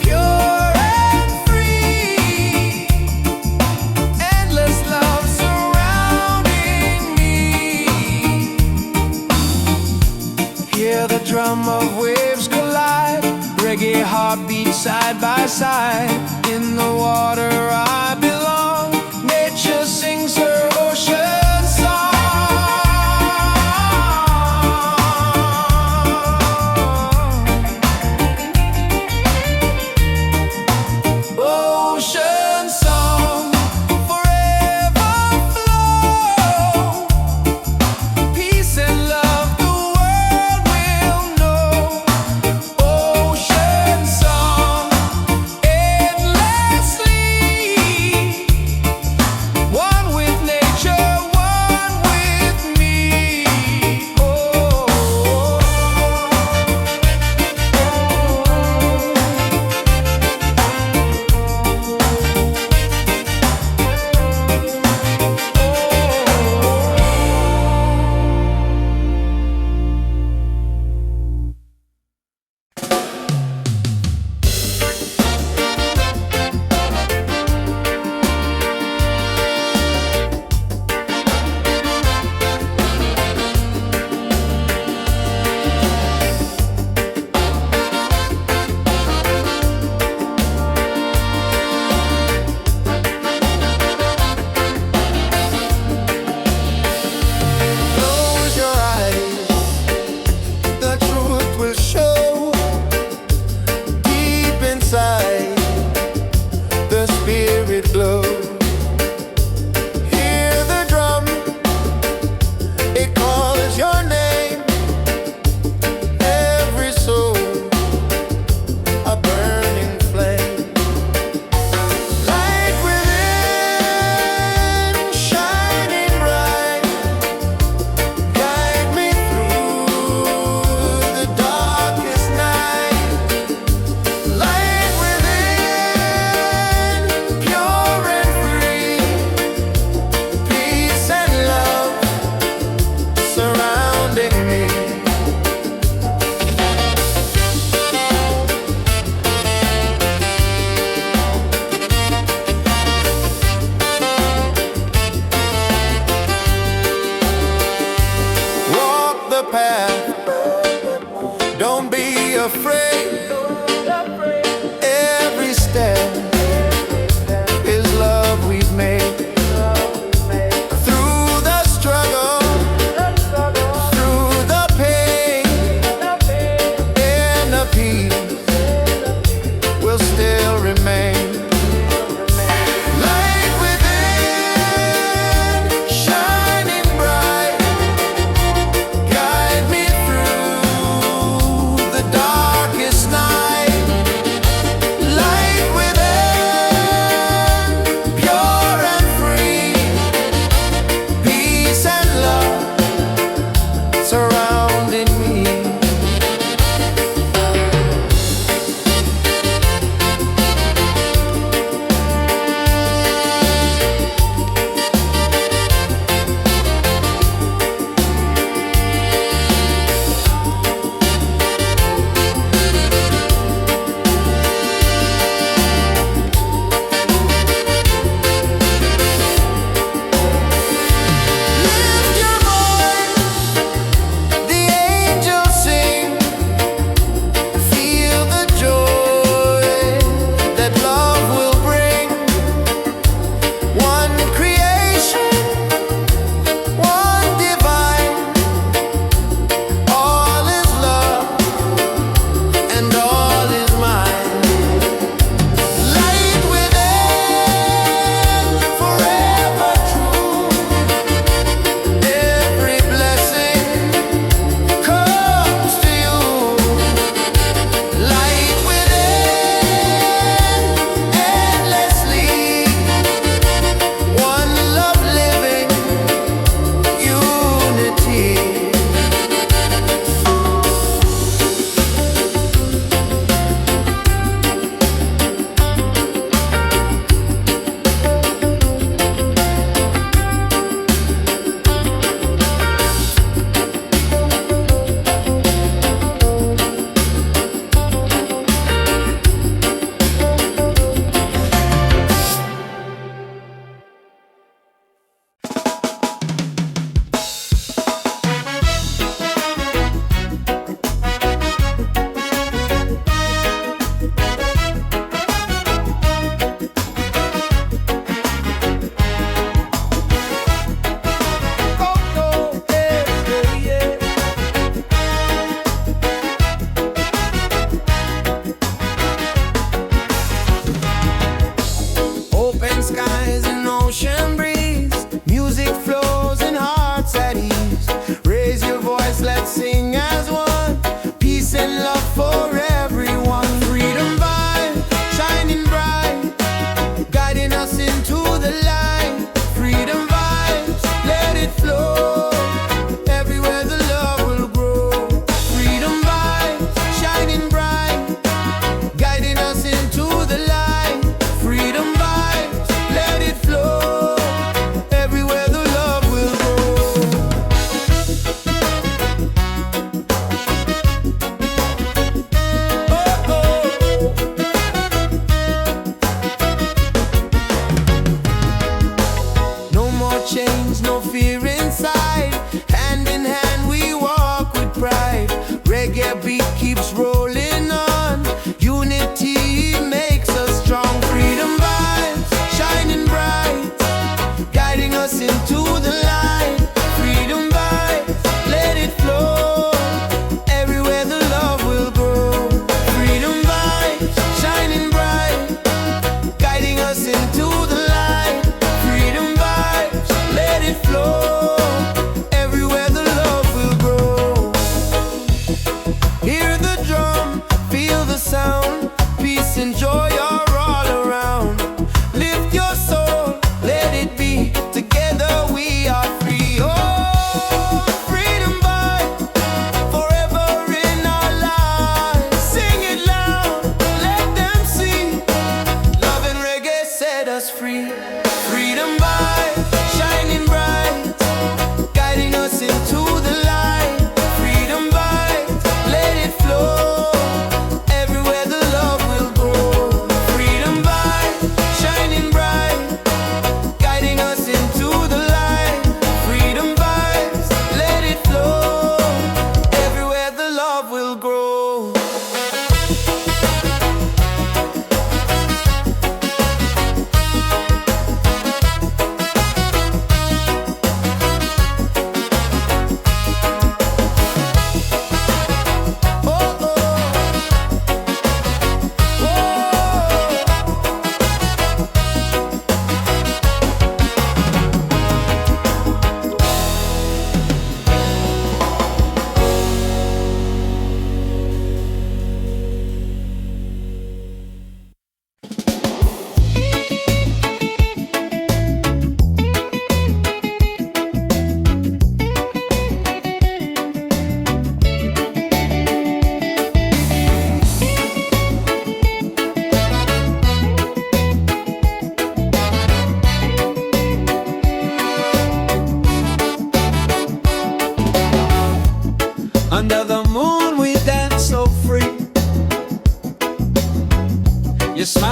S1: pure and free. Endless love surrounding me. Hear the drum of waves collide. Reggae heartbeat side by side. In the water I belong. Nature sings her ocean song. Ocean song, forever flow. Peace and love the world will know. Ocean song, endlessly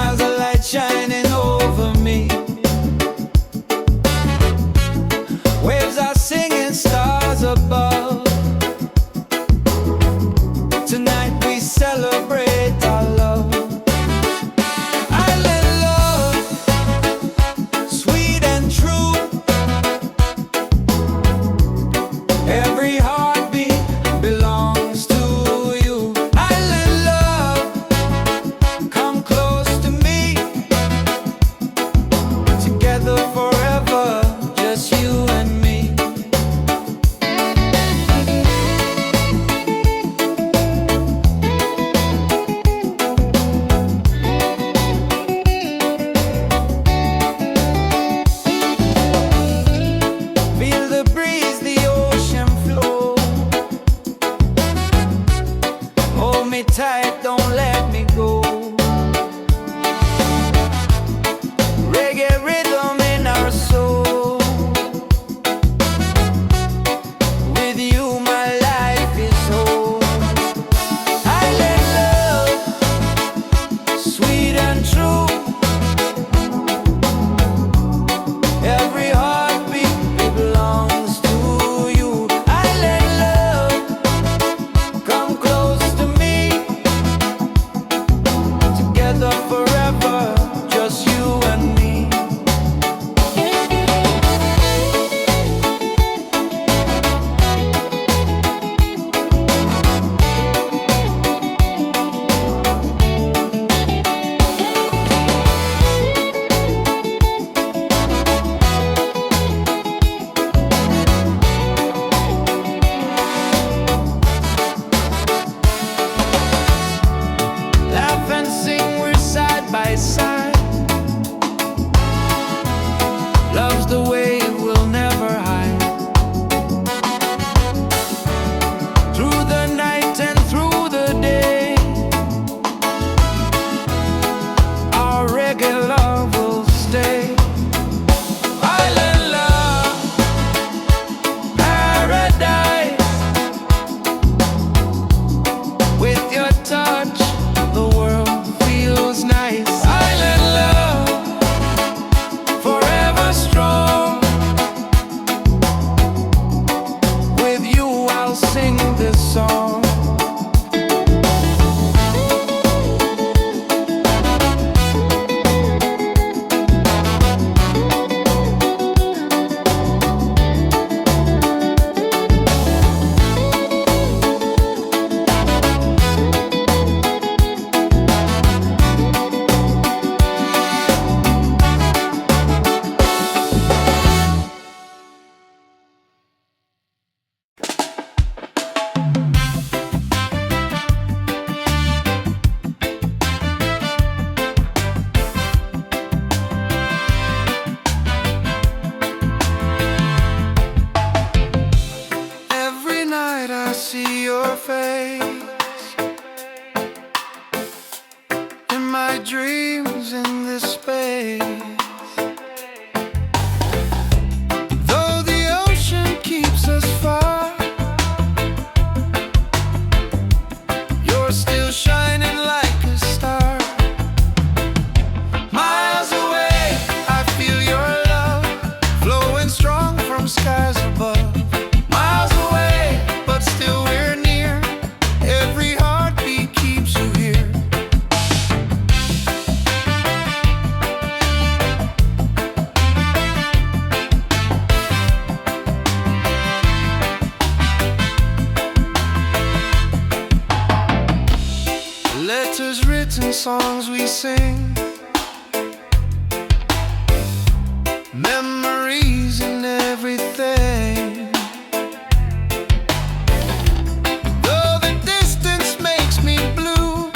S1: Miles of light shining over me. Waves are singing, stars above. Tonight we celebrate our love. Island love, sweet and true. Every heartbeat belongs to you. Island love, come close to me. Together forever, just you and me. Feel the breeze, the ocean flow. Hold me tight, don't let me go. Reggae rhythm in our soul. With you my life is whole. Island love, sweet and true. Every heartbeat belongs to you. Island love, come close to me. Together forever, just you and me. Laugh and sing, we're side by side. Love's the wave we'll never hide. Through the night and through the day, our reggae love will stay. Island love, paradise. With your touch, the world feels nice. Island love, forever strong. With you I'll sing this song. Every night I see your face in my dreams in this space. Though the ocean keeps us far, you're still shining like a star. Miles away, I feel your love flowing strong from skies above. Miles away, but still we're near. Every heartbeat keeps you here. Letters written, songs we sing, memories and everything. Though the distance makes me blue,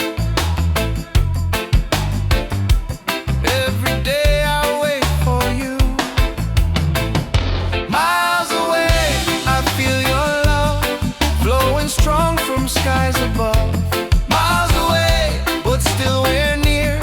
S1: every day I wait for you. Miles away, I feel your love flowing strong from skies above. Miles away, but still we're near.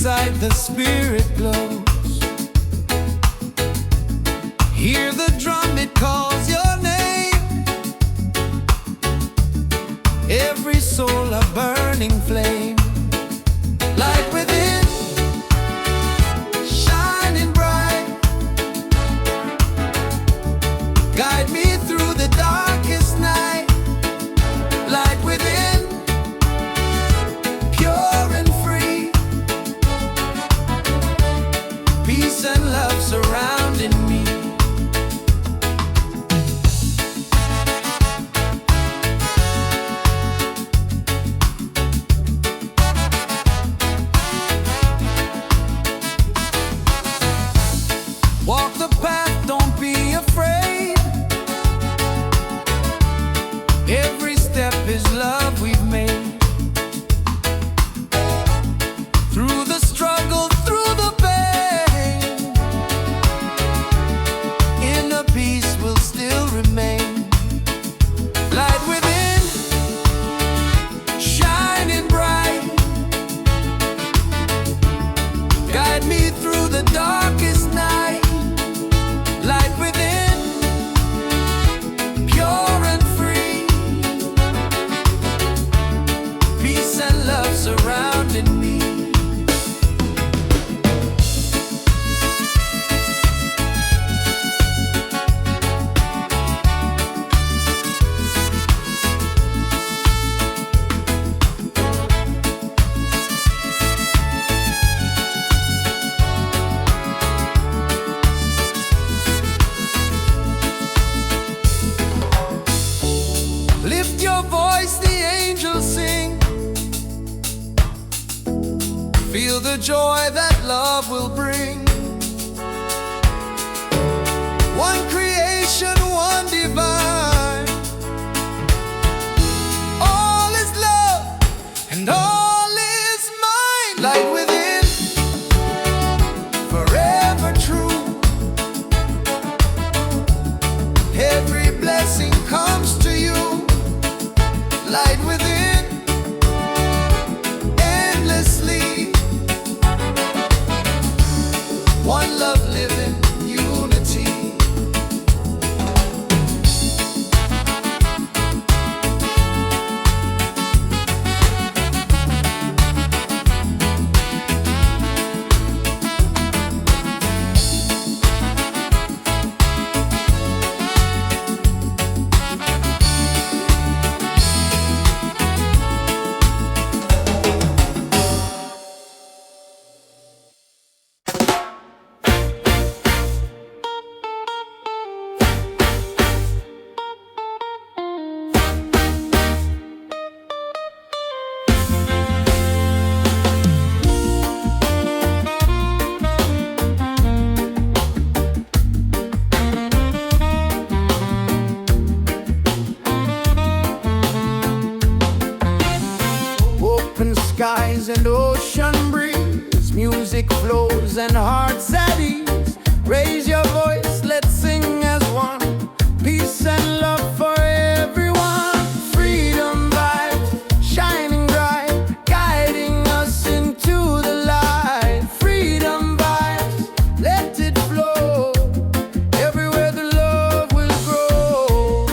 S1: inside the spirit glows. Hear the drum, it calls your name. Every soul a burning flame. Light within, shining bright. Guide me through the darkest night. Light within, pure and free. Peace and love surrounding me. Walk the path, don't be afraid. Every step is love we've made. Through the struggle, through the pain, inner peace will still remain. Light within, shining bright. Guide me through the darkest night. Light within, pure and free. Peace and love surrounding me. Lift your voice, the angels sing. Feel the joy that love will bring. One creation, one divine. All is love and all is mine. Light within, forever true. Every blessing comes to you. Light within, endlessly. One love living, unity. Open skies and ocean breeze, music flows and hearts at ease. Raise your voice, let's sing as one. Peace and love for everyone. Freedom vibes, shining bright, guiding us into the light. Freedom vibes, let it flow. Everywhere the love will grow.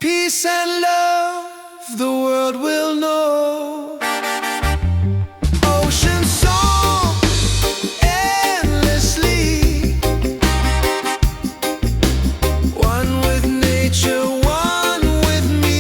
S1: peace and love the world will know. Ocean song endlessly, one with nature, one with me.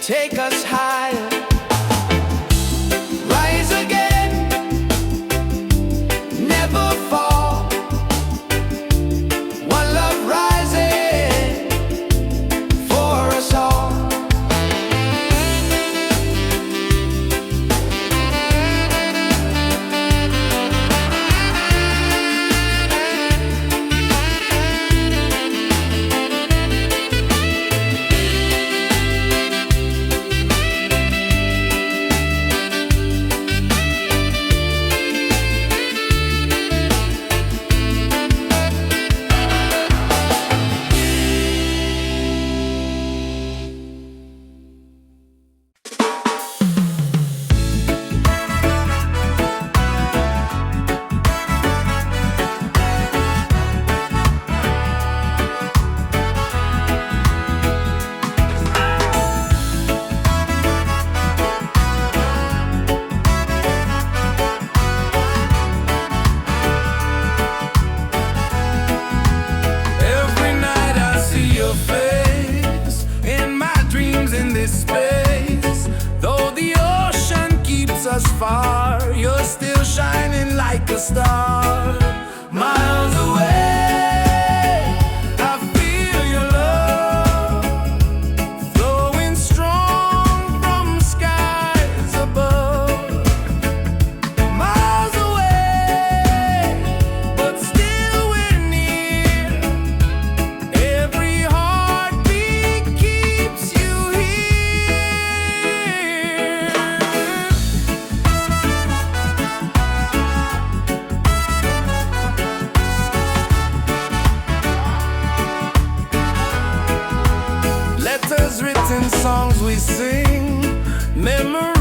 S1: take us higher. Rise again, never fall. One love rising for us all. Far, you're still shining like a star. Miles away, I feel your love flowing strong from skies above. Miles away, but still we're near. Every heartbeat keeps you here. Letters written, songs we sing, memories